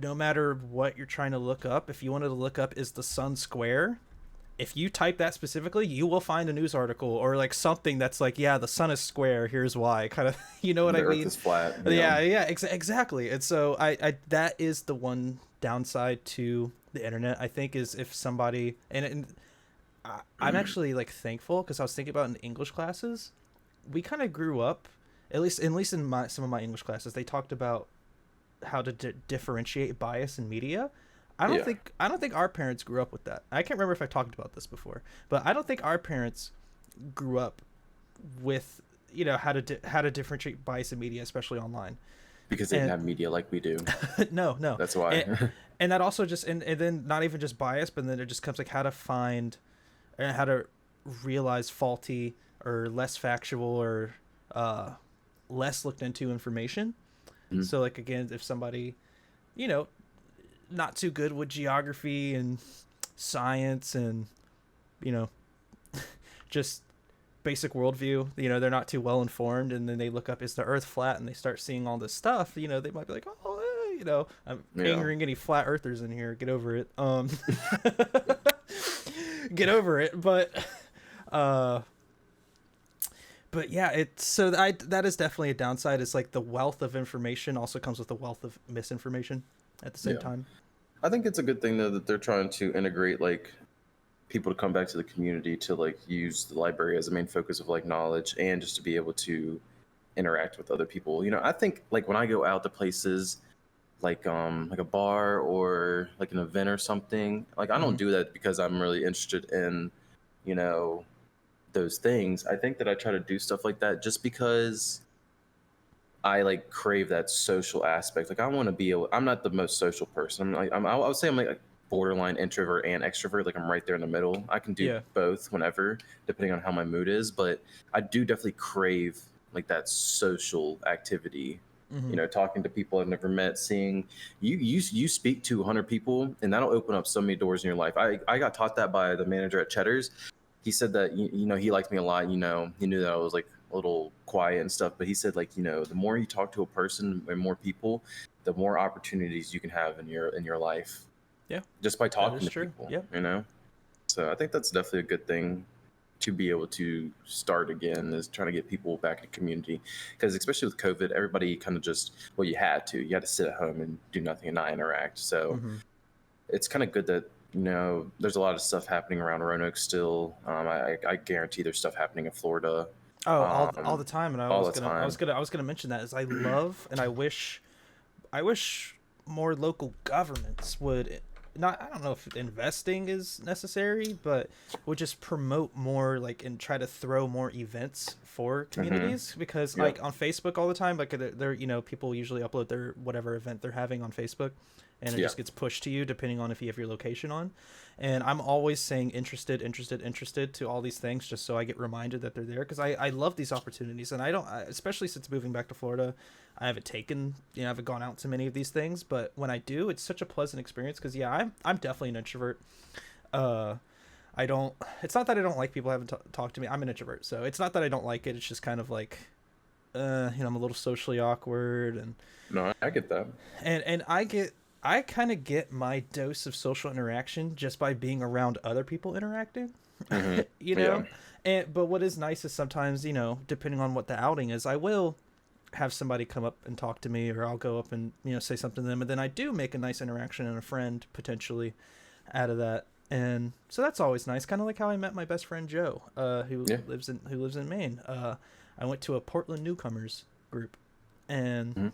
no matter what you're trying to look up, if you wanted to look up is the sun square, if you type that specifically, you will find a news article or like something that's like, yeah, the sun is square, here's why, kind of, you know what I mean? The earth is flat. Yeah, exactly. And so I that is the one downside to the internet, I think, is if somebody and I'm actually like thankful because I was thinking about in English classes, we kind of grew up, at least in some of my English classes, they talked about how to differentiate bias in media. I don't think our parents grew up with that. I can't remember if I talked about this before, but I don't think our parents grew up with, you know, how to differentiate bias in media, especially online. Because they didn't have media like we do. No. That's why. And that also just and then not even just bias, but then it just comes like how to find and how to realize faulty or less factual or less looked into information. So like again, if somebody, you know, not too good with geography and science and, you know, just basic worldview, you know, they're not too well informed, and then they look up, is the earth flat, and they start seeing all this stuff, you know, they might be like, oh, you know, I'm angering any flat earthers in here, get over it. Get over it. But yeah, that is definitely a downside. It's like the wealth of information also comes with the wealth of misinformation at the same time. I think it's a good thing though that they're trying to integrate like people to come back to the community to like use the library as a main focus of like knowledge and just to be able to interact with other people. You know, I think like when I go out to places like a bar or like an event or something, like I don't do that because I'm really interested in, you know, those things. I think that I try to do stuff like that just because I like crave that social aspect. Like I want to be I'm not the most social person. I would say I'm like a borderline introvert and extrovert. Like I'm right there in the middle. I can do both whenever, depending on how my mood is. But I do definitely crave like that social activity. You know, talking to people I've never met, seeing you speak to 100 people, and that'll open up so many doors in your life. I got taught that by the manager at Cheddar's. He said that you know he liked me a lot. You know, he knew that I was like a little quiet and stuff, but he said like, you know, the more you talk to a person and more people, the more opportunities you can have in your life. Yeah, just by talking to people. Yeah, you know. So I think that's definitely a good thing to be able to start again, is trying to get people back in the community. Because especially with COVID, everybody kind of just, well, you had to sit at home and do nothing and not interact. So Mm-hmm. it's kind of good that, there's a lot of stuff happening around Roanoke still. I guarantee there's stuff happening in Florida Oh, all um, the time, and all the time. I was gonna mention that is I love and I wish more local governments would not, I don't know if investing is necessary, but would just promote more, like, and try to throw more events for communities, because Yeah. like on Facebook all the time, like they're people usually upload their whatever event they're having on Facebook, and it Yeah. just gets pushed to you depending on if you have your location on. And I'm always saying interested to all these things, just so I get reminded that they're there, because I love these opportunities. And especially since moving back to Florida, I haven't I haven't gone out to many of these things, but when I do, it's such a pleasant experience, because yeah, I'm definitely an introvert. I don't, it's not that I don't like people having talk to me. I'm an introvert, so it's not that I don't like it. It's just kind of like, I'm a little socially awkward, and No, I get that. and I kind of get my dose of social interaction just by being around other people interacting. Hmm. you Yeah. know but what is nice is sometimes, depending on what the outing is, I will have somebody come up and talk to me, or I'll go up and say something to them, and then I do make a nice interaction and a friend potentially out of that. And so that's always nice, kind of like how I met my best friend Joe, who Yeah. lives in Maine. I went to a Portland newcomers group, and Hmm.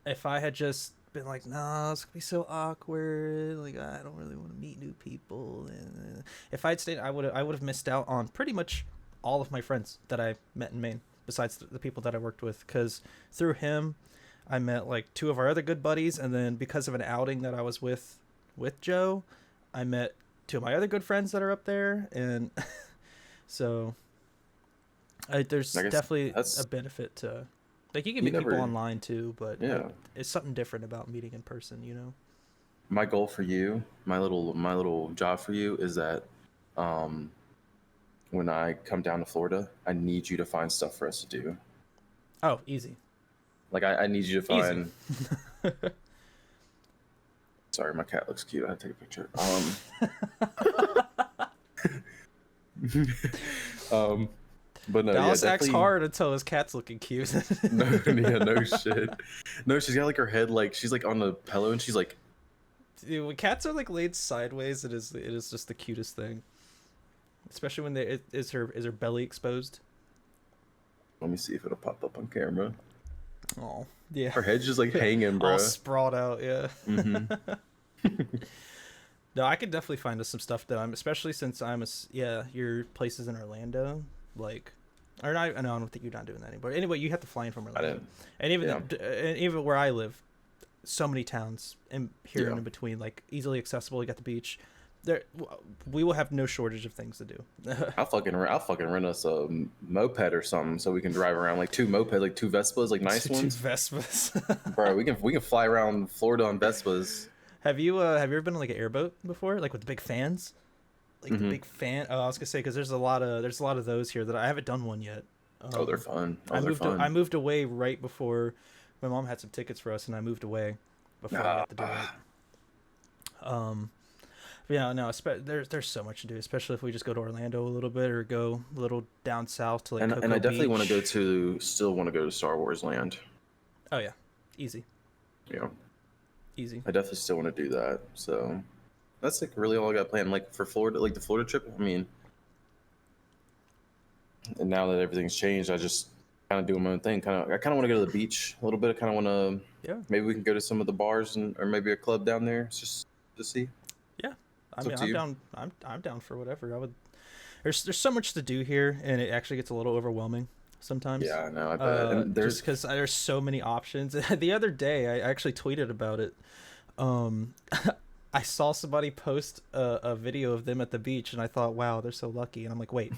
if I had just been like, no, it's gonna be so awkward, like I don't really want to meet new people, and if I'd stayed, I would have missed out on pretty much all of my friends that I met in Maine, besides the people that I worked with, because through him I met like two of our other good buddies, and then because of an outing that I was with Joe, I met two of my other good friends that are up there. And so there's I guess definitely a that's benefit to, like, you can you meet people never. online too, but like Yeah. it's something different about meeting in person. My goal for you, my little job for you is that, um, when I come down to Florida, I need you to find stuff for us to do. Oh, easy. Like I need you to Easy. find. Sorry, my cat looks cute. I had to take a picture. Um, but no, yeah, Dallas acts definitely. hard until his cat's looking cute. No, yeah, no shit. No, she's got like her head like she's like on the pillow and she's like, Dude, when cats are like laid sideways, it is just the cutest thing. Especially when is her belly exposed. let me see if it'll pop up on camera. Oh, yeah. Her head's just like hanging, bro. All sprawled out, yeah. Hmm. No, I could definitely find us some stuff that especially since yeah, your place is in Orlando, like, or not. No, I don't think you're not doing that anymore. Anyway, you have to fly in from I Orlando, didn't. and even Yeah. and even where I live, so many towns and here Yeah. and in between, like easily accessible. You got the beach. There, we will have no shortage of things to do. I'll fucking rent us a moped or something so we can drive around like two mopeds, like two Vespas, like nice Two ones. Vespas. Bro, we can fly around Florida on Vespas. Have you ever been on like an airboat before, like with the big fans? Like the Hmm. big fan. Oh, I was gonna say, because there's a lot of those here that I haven't done one yet. Oh, they're fun. Oh, I they're fun. I moved away right before my mom had some tickets for us, and I moved away before I got to do it. But yeah, no, there's so much to do, especially if we just go to Orlando a little bit, or go a little down south to like and Cocoa I definitely want Beach. to still want to go to Star Wars Land. Oh yeah, easy, You know, easy. I definitely still want to do that. So that's like really all I got planned. Like for Florida, like the Florida trip. I mean, and now that everything's changed, I just kind of doing my own thing. I kind of want to go to the beach a little bit. I kind of want to. Yeah, Maybe we can go to some of the bars or maybe a club down there. It's just to see. yeah. I It's mean, up to I'm you. down. I'm down for whatever. I would. There's so much to do here, and it actually gets a little overwhelming sometimes. Yeah, I know. I bet. And Just because there's so many options. The other day, I actually tweeted about it. Um, I saw somebody post a video of them at the beach, and I thought, wow, they're so lucky. And I'm like, wait,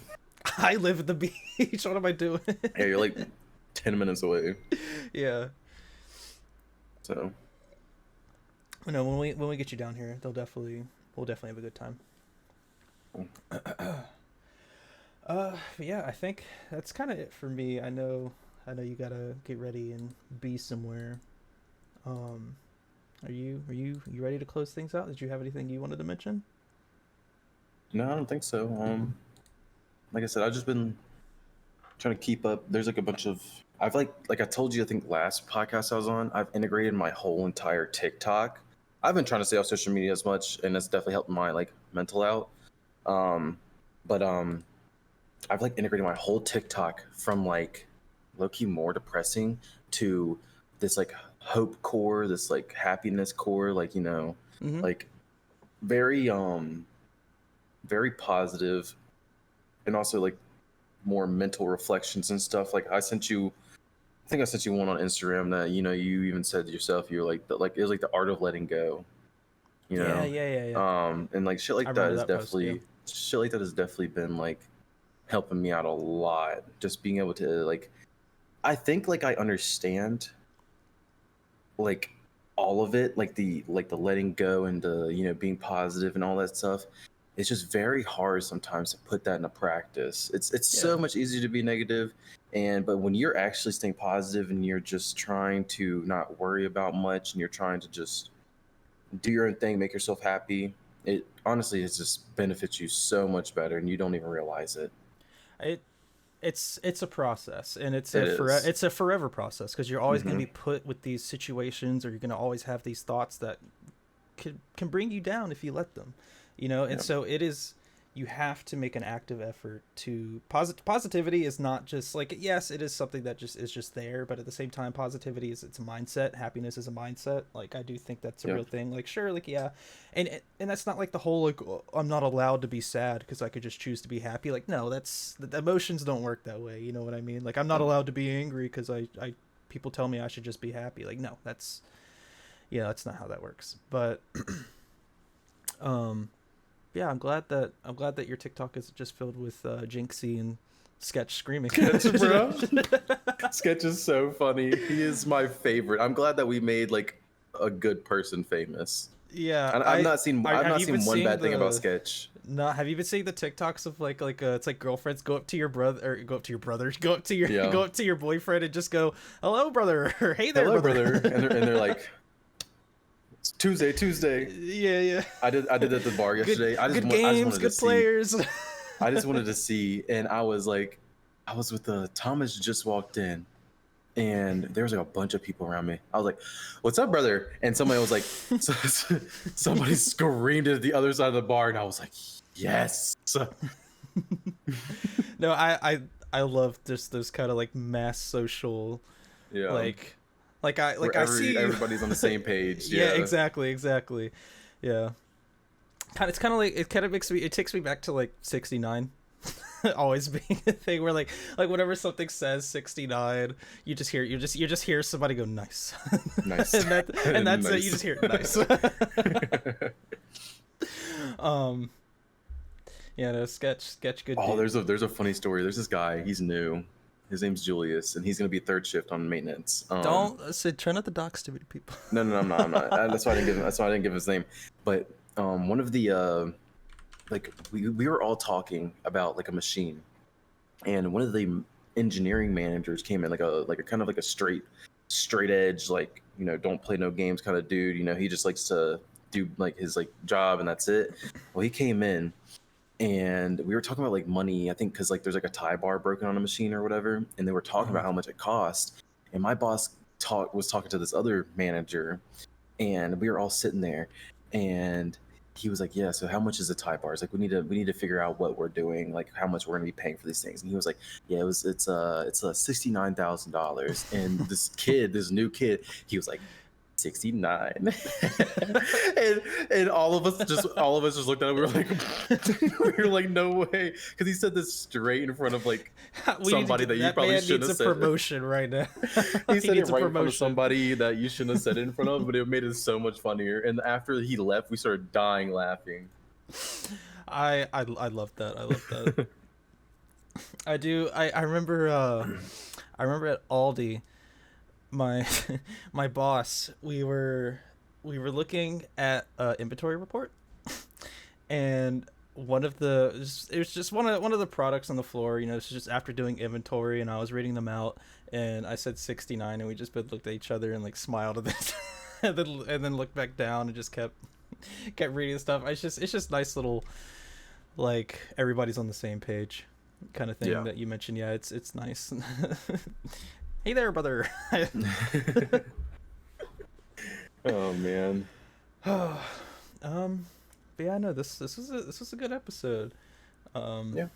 I live at the beach. What am I doing? yeah, you're like 10 minutes away. Yeah. So No, when we get you down here, we'll definitely have a good time. But yeah, I think that's kind of it for me. I know you gotta get ready and be somewhere. Are you ready to close things out? Did you have anything you wanted to mention? No, I don't think so. Like I said, I've just been trying to keep up. There's like a bunch of I've like I told you, I think last podcast I was on, I've integrated my whole entire TikTok. I've been trying to stay off social media as much, and it's definitely helped my like mental out. Um, but I've like integrated my whole TikTok from like low key more depressing to this like hope core, this like happiness core, like Mm-hmm. like very very positive, and also like more mental reflections and stuff. Like I think I sent you one on Instagram that you even said yourself you're like like it was like the art of letting go, you Yeah, know, yeah, yeah, yeah. and like shit I like that remember is that post. Yeah. definitely shit like that has definitely been like helping me out a lot. Just being able to like I think like I understand like all of it, like the letting go and the being positive and all that stuff. It's just very hard sometimes to put that into practice. It's so Yeah. much easier to be negative, and but when you're actually staying positive and you're just trying to not worry about much and you're trying to just do your own thing, make yourself happy, it honestly it just benefits you so much better and you don't even realize it. It it's a process, and It is. it's a forever process, because you're always going to Mm-hmm. be put with these situations, or you're going to always have these thoughts that can bring you down if you let them, and Yeah. so it is. You have to make an active effort to positivity is not just like, yes, it is something that just is just there, but at the same time, positivity is, it's a mindset. Happiness is a mindset. Like, I do think that's a Yeah. real thing. Like, sure, like, yeah, and that's not like the whole like, oh, I'm not allowed to be sad because I could just choose to be happy. Like, no, that's, the emotions don't work that way. You know what I mean? Like, I'm not Yeah. allowed to be angry because I people tell me I should just be happy. Like, no, that's, yeah, that's not how that works. But um yeah, I'm glad that your TikTok is just filled with Jinxie and Sketch screaming. Sketch, bro. Sketch is so funny. He is my favorite. I'm glad that we made like a good person famous. Yeah, And I've have not you been seen one seeing bad thing about the Sketch. not have you been seeing the TikToks of like it's like girlfriends go up to your brother, or go up to your brother, go up to your Yeah. go up to your boyfriend and just go, hello brother, or hey there Hello, brother. brother. And they're like, it's Tuesday, Tuesday. Yeah, yeah. I did at the bar yesterday. Good games, good players. I just wanted to see, and I was like, I was with Thomas just walked in, and there was like a bunch of people around me. I was like, "What's up, brother?" And somebody was like, somebody screamed at the other side of the bar, and I was like, "Yes." No, I love just those kind of like mass social, Yeah. like Where I see everybody's on the same page. yeah, Yeah. exactly. Yeah. It's kind of like, it kind of makes me, it takes me back to like 69. Always being a thing where like whenever something says 69, you just hear, you just hear somebody go nice. Nice. And that's it, Nice. you just hear nice. um yeah, no, sketch good Oh, dude. there's a funny story. There's this guy. He's new. His name's Julius, and he's gonna be third shift on maintenance. Don't say, try not to dox to people. No, I'm not. I'm not. That's why I didn't give him. That's why I didn't give his name. But one of the like we were all talking about like a machine, and one of the engineering managers came in, like a kind of like a straight edge, like don't play no games kind of dude. He just likes to do like his like job and that's it. Well, he came in and we were talking about like money, I think, because like there's like a tie bar broken on a machine or whatever, and they were talking about how much it cost. And my boss was talking to this other manager, and we were all sitting there, and he was like, "Yeah, so how much is a tie bar?" It's like, we need to figure out what we're doing, like how much we're gonna be paying for these things. And he was like, "Yeah, it's $69,000." And this new kid, he was like, 69. And all of us just looked at him. We were like, we were like, no way, because he said this straight in front of like somebody that you probably shouldn't have said. said. Promotion right now. He said it needs a right in front of promotion. somebody that you shouldn't have said it in front of, but it made it so much funnier. And after he left, we started dying laughing. I love that. I love that. I do. I remember at Aldi, my my boss, we were looking at inventory report, and one of the, it was just one of the products on the floor, it's just after doing inventory, and I was reading them out, and I said 69, and we just both looked at each other and like smiled at this, and then looked back down and just kept reading stuff. It's just nice little like everybody's on the same page, kind of thing Yeah. that you mentioned. Yeah, it's nice. Hey there, brother. Oh man. um, but yeah, no, this was a good episode. Um, Yeah.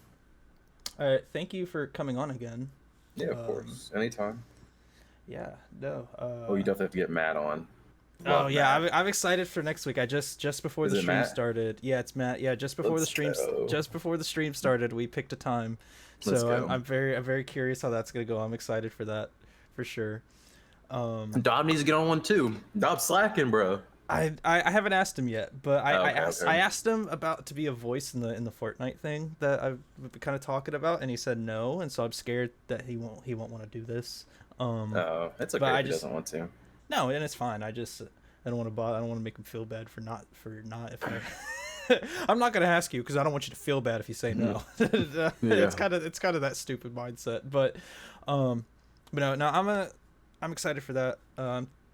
all right, thank you for coming on again. Yeah, of Um, course. Anytime. Yeah, no. Oh, you definitely have to get Matt on. Oh Love yeah, Matt. I'm excited for next week. I just before Is the it stream Matt? started. Yeah, it's Matt. Yeah, Let's go. just before the stream started, we picked a time. Let's So go. I'm very curious how that's gonna go. I'm excited for that, for sure. Dob needs to get on one too. Dob's slacking, bro. I haven't asked him yet, but Okay, okay. I asked him about to be a voice in the Fortnite thing that I've been kind of talking about, and he said no, and so I'm scared that he won't want to do this. Oh, it's okay but if I he just doesn't want to. no, and it's fine. I don't want to bother. I don't want to make him feel bad for not if I. I'm not gonna ask you because I don't want you to feel bad if you say no. Yeah. It's kind of that stupid mindset, but no, I'm excited for that.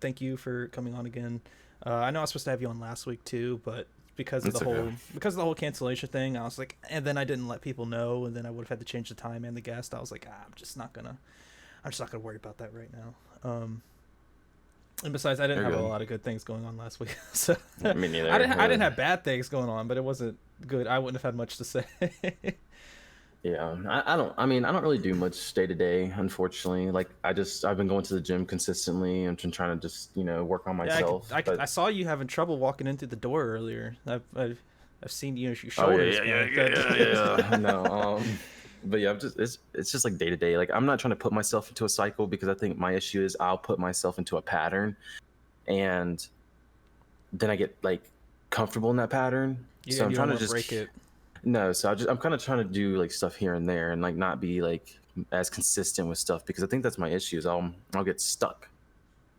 Thank you for coming on again. I know I was supposed to have you on last week too, but because of It's the okay. whole cancellation thing, I was like, and then I didn't let people know, and then I would have had to change the time and the guest. I was like, I'm just not gonna worry about that right now. And besides, I didn't You're have a good. lot of good things going on last week, so Me neither. I didn't have bad things going on, but it wasn't good. I wouldn't have had much to say. Yeah, I don't. I mean, I don't really do much day to day, unfortunately. Like, I've been going to the gym consistently and been trying to just work on Yeah, myself. I saw you having trouble walking in through the door earlier. I've seen your Oh shoulders. yeah. No, but yeah, it's just like day to day. Like, I'm not trying to put myself into a cycle because I think my issue is I'll put myself into a pattern, and then I get like comfortable in that pattern. So I'm you trying don't to wanna just break it. No, so I'm kind of trying to do like stuff here and there and like not be like as consistent with stuff because I think that's my issue is I'll get stuck.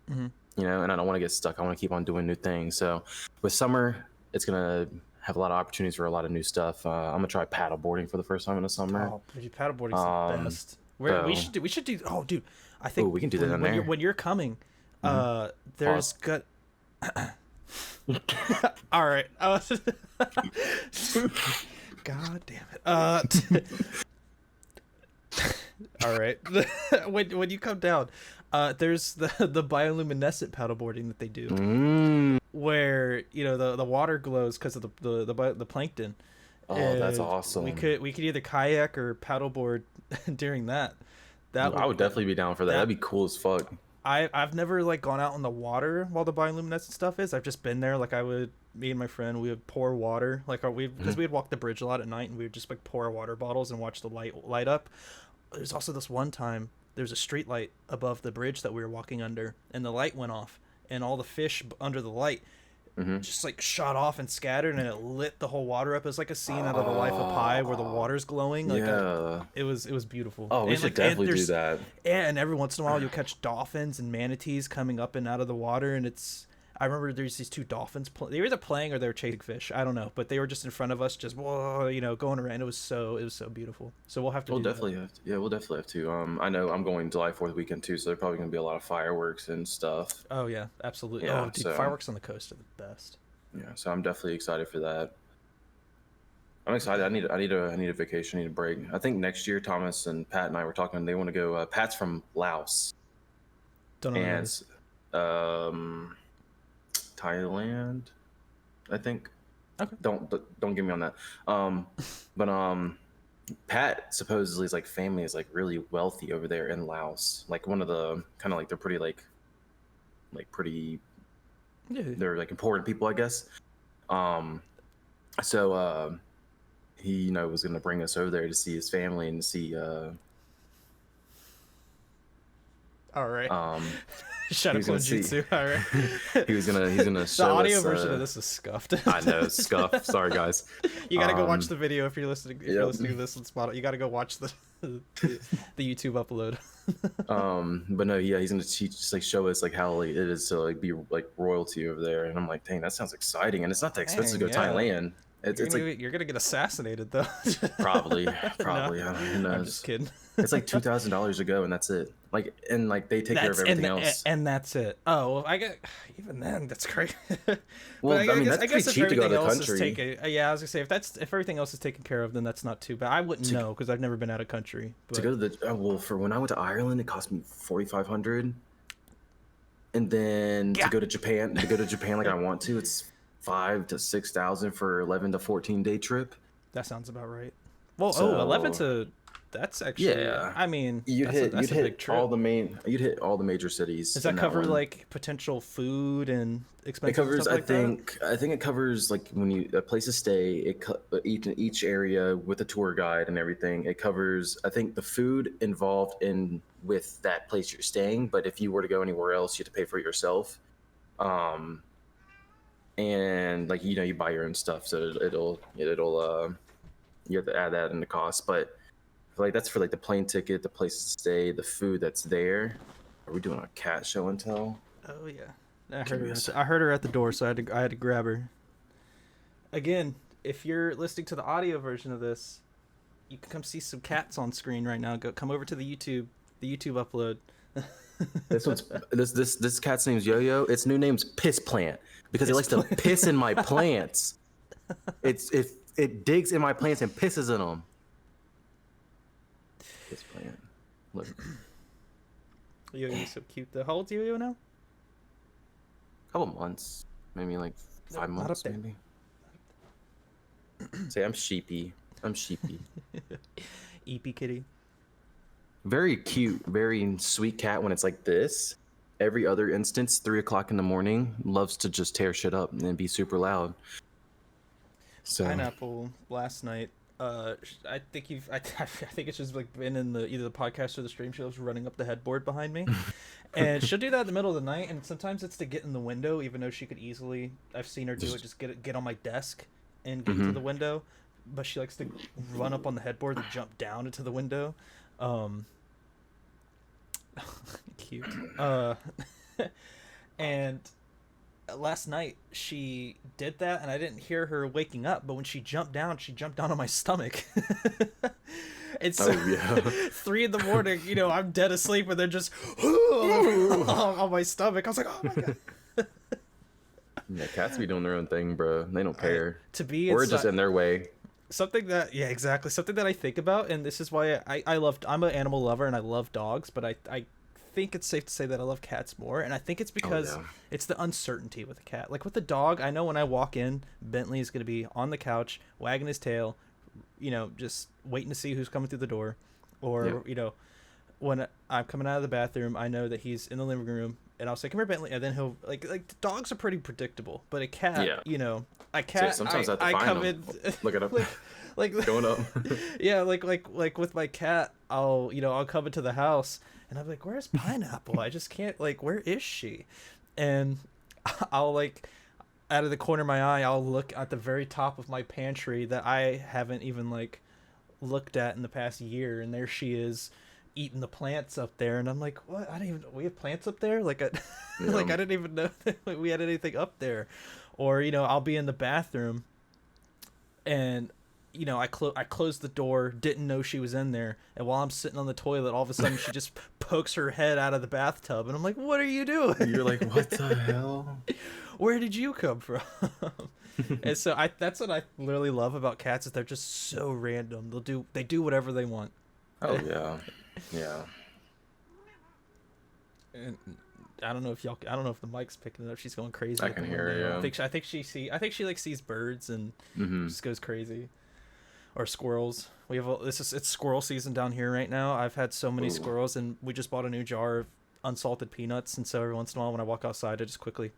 Mm-hmm. And I don't want to get stuck. I want to keep on doing new things. So with summer, it's gonna have a lot of opportunities for a lot of new stuff. I'm gonna try paddle boarding for the first time in the summer. Oh, dude, paddleboarding's the best. We should do. Oh, dude, I think we can do that down there. when you're coming. There's Pause. good. All right. God damn it. All right. When you come down, there's the bioluminescent paddleboarding that they do, where the water glows because of the plankton. Oh, that's And awesome. We could either kayak or paddleboard during that. I would definitely be down for that. That'd be cool as fuck. I've never like gone out in the water while the bioluminescent stuff is. I've just been there. Like me and my friend, we would pour water. Like because we'd walk the bridge a lot at night, and we would just like pour water bottles and watch the light up. There's also this one time there's a street light above the bridge that we were walking under, and the light went off, and all the fish under the light just like shot off and scattered, and it lit the whole water up. It was like a scene out of The Life of Pi where the water's glowing. Like Yeah. it was beautiful. Oh, we And, should like, definitely do that. and every once in a while you'll catch dolphins and manatees coming up and out of the water, and I remember there's these two dolphins. They were either playing or they were chasing fish. I don't know, but they were just in front of us, just whoa, going around. It was so beautiful. So we'll have to. We'll do definitely have to. Yeah, we'll definitely have to. I know I'm going July 4th weekend too, so there's probably gonna be a lot of fireworks and stuff. That. Oh yeah, absolutely. Yeah, oh, dude, so- fireworks on the coast are the best. Yeah, so I'm definitely excited for that. I'm excited. I need a vacation. I need a break. I think next year Thomas and Pat and I were talking. They want to go. Pat's from Laos Don't know. what it and is. Thailand, I think. Okay. Don't get me on that. But Pat supposedly is like family is like really wealthy over there in Laos. Like one of the kind of like they're pretty like pretty Yeah. they're like important people, I guess. So he was gonna bring us over there to see his family and see All right. Shut he up, was gonna Jutsu. All right. he's gonna show The audio us, version of this is scuffed. I know, scuff. Sorry guys. You gotta go watch the video if you're listening. If you're Yep. listening to this on Spotify, you gotta go watch the YouTube upload. But no, yeah, he's gonna teach, just like show us like how like, it is to like be like royalty over there, and I'm like, dang, that sounds exciting, and it's not that expensive to Dang, go yeah. Thailand. It's like You're gonna get assassinated though. probably, No, probably. I don't know, who I'm knows? just kidding. It's like $2,000 to go, and that's it. Like, and like they take care of everything else. and that's it. Oh well, I get even then that's crazy. But Well, I mean, that's I guess pretty if cheap to go everything to the else is country. taken, yeah, I was gonna say if everything else is taken care of, then that's not too bad. I wouldn't know because I've never been out of country. But... To go to the well, for when I went to Ireland, it cost me 4,500, and then to go to Japan, like I want to, it's 5,000 to 6,000 for 11 to 14 day trip. That sounds about right. Well, So, 11 to that's actually. yeah. I mean, You'd that's a big hit trip. you'd hit all the major cities. Does that cover one. like potential food and expenses? It covers, and stuff like I think it covers like when you a place to stay. Each area with a tour guide and everything. It covers, I think, the food involved in with that place you're staying. But if you were to go anywhere else, you have to pay for it yourself. And like you buy your own stuff, so it'll you have to add that in the cost. But like that's for like the plane ticket, the place to stay, the food that's there. Are we doing a cat show and tell? Oh yeah, I heard her at the door, so I had to grab her. Again, if you're listening to the audio version of this, you can come see some cats on screen right now. Come over to the YouTube upload. This cat's name's Yo-Yo. Its new name's Piss Plant because it likes to piss in my plants. It digs in my plants and pisses in them. Piss Plant. Look. Yo-Yo's so cute though. How old's Yo-Yo now? Couple months, maybe like 5 Not months, up there. maybe. Say I'm sheepy. Eepy kitty. Very cute, very sweet cat when it's like this. Every other instance, 3 o'clock in the morning, loves to just tear shit up and be super loud. So Pineapple last night. I think I think it's just like been in either the podcast or the stream. She loves running up the headboard behind me, and she'll do that in the middle of the night. And sometimes it's to get in the window, even though she could easily. I've seen her do it. Just get on my desk and get into the window, but she likes to run up on the headboard and jump down into the window. Cute. And last night she did that, and I didn't hear her waking up. But when she jumped down on my stomach. It's 3 in the morning. I'm dead asleep, and they're just on my stomach. I was like, oh my god. Yeah, cats be doing their own thing, bro. They don't care. To be, we're just in their way. Something that I think about, and this is why I'm an animal lover and I love dogs, but I think it's safe to say that I love cats more, and I think it's because it's the uncertainty with a cat. Like with the dog, I know when I walk in, Bentley is going to be on the couch, wagging his tail, just waiting to see who's coming through the door, or when I'm coming out of the bathroom, I know that he's in the living room, and I'll say, "Come here, Bentley," and then he'll like dogs are pretty predictable, but a cat, a cat. So sometimes I come in. Look it up. like going up. Yeah, like with my cat, I'll come into the house and I'm like, where's Pineapple? I just can't, where is she? And I'll out of the corner of my eye, I'll look at the very top of my pantry that I haven't even looked at in the past year, and there she is eating the plants up there, and I'm like, what? We have plants up there? I didn't even know that we had anything up there. Or I'll be in the bathroom and I closed the door, didn't know she was in there, and while I'm sitting on the toilet, all of a sudden she just pokes her head out of the bathtub, and I'm like, what are you doing? You're like, what the hell? Where did you come from? And so that's what I literally love about cats, is they're just so random. They do whatever they want. Oh yeah. And I don't know if the mic's picking it up. She's going crazy. I can hear her. Yeah. I think she sees birds and just goes crazy. Or squirrels. It's squirrel season down here right now. I've had so many squirrels, and we just bought a new jar of unsalted peanuts, and so every once in a while when I walk outside, I just quickly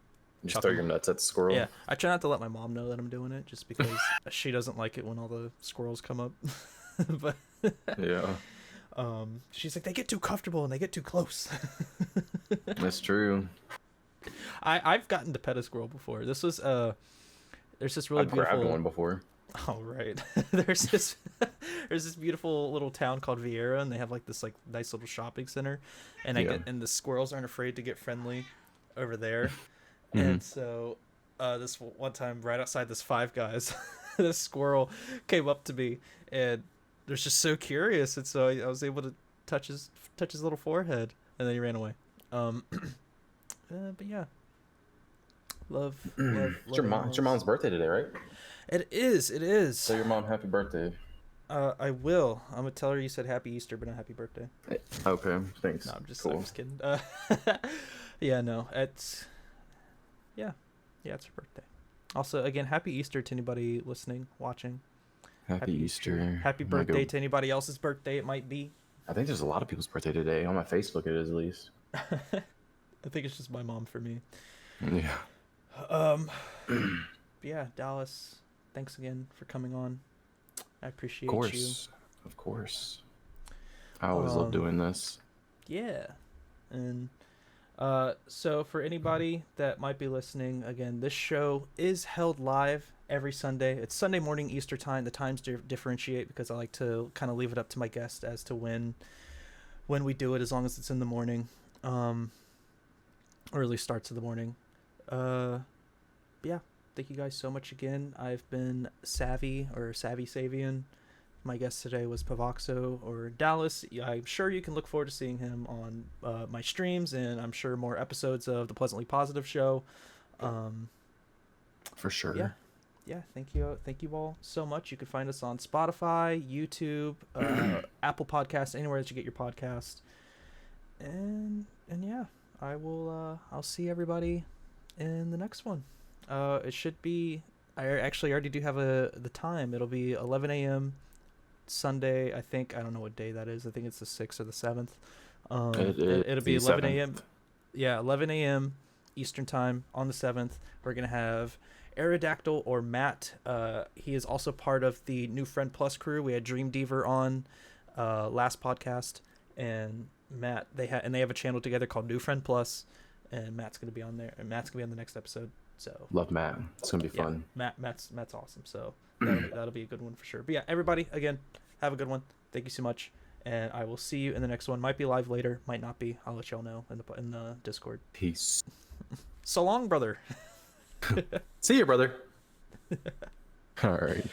just throw your nuts at the squirrel. Yeah, I try not to let my mom know that I'm doing it, just because she doesn't like it when all the squirrels come up. But yeah, she's like, they get too comfortable and they get too close. That's true. I've gotten to pet a squirrel before. This was there's this really I've beautiful. grabbed one before. Oh right. there's this beautiful little town called Vieira, and they have this nice little shopping center, and and the squirrels aren't afraid to get friendly over there. And so this one time right outside this Five Guys, this squirrel came up to me and was just so curious, and so I was able to touch his little forehead, and then he ran away. But yeah, love, It's your animals. mom's birthday today, right? It is. It is. So your mom happy birthday. I will. I'm gonna tell her you said happy Easter, but not happy birthday. Okay, thanks. No, I'm just cool. kidding. Yeah, no, it's yeah, it's her birthday. Also, again, happy Easter to anybody listening, watching. Happy Easter. Happy birthday to anybody else's birthday it might be. I think there's a lot of people's birthday today. On my Facebook, it is at least. I think it's just my mom for me. Yeah. Yeah, Dallas, thanks again for coming on. I appreciate you. Of course. I always love doing this. Yeah. And so for anybody that might be listening, again, this show is held live every Sunday. It's Sunday morning Easter time. The times differentiate because I like to kind of leave it up to my guest as to when we do it, as long as it's in the morning, or at least starts of the morning. Yeah, thank you guys so much again. I've been Savvy Savian. My guest today was POVOXO or Dallas. I'm sure you can look forward to seeing him on my streams, and I'm sure more episodes of the Pleasantly Positive Show. For sure. Yeah. Thank you all so much. You can find us on Spotify, YouTube, Apple Podcasts, anywhere that you get your podcast. And yeah, I'll see everybody in the next one. It should be. I actually already do have the time. It'll be 11 a.m. Sunday. I don't know what day that is. I think it's the 6th or the 7th. It'll be 11 a.m. Yeah, 11 a.m. Eastern time on the 7th. We're gonna have Aerodactyl or Matt. He is also part of the New Friend Plus crew. We had Dream Deaver on last podcast, and Matt they have a channel together called New Friend Plus, and Matt's gonna be on there. And Matt's gonna be on the next episode. So love Matt. It's gonna be fun. Matt's awesome. So that'll be a good one for sure. But yeah, everybody, again, have a good one. Thank you so much, and I will see you in the next one. Might be live later, might not be. I'll let y'all know in the Discord. Peace. So long, brother. See you, brother. All right.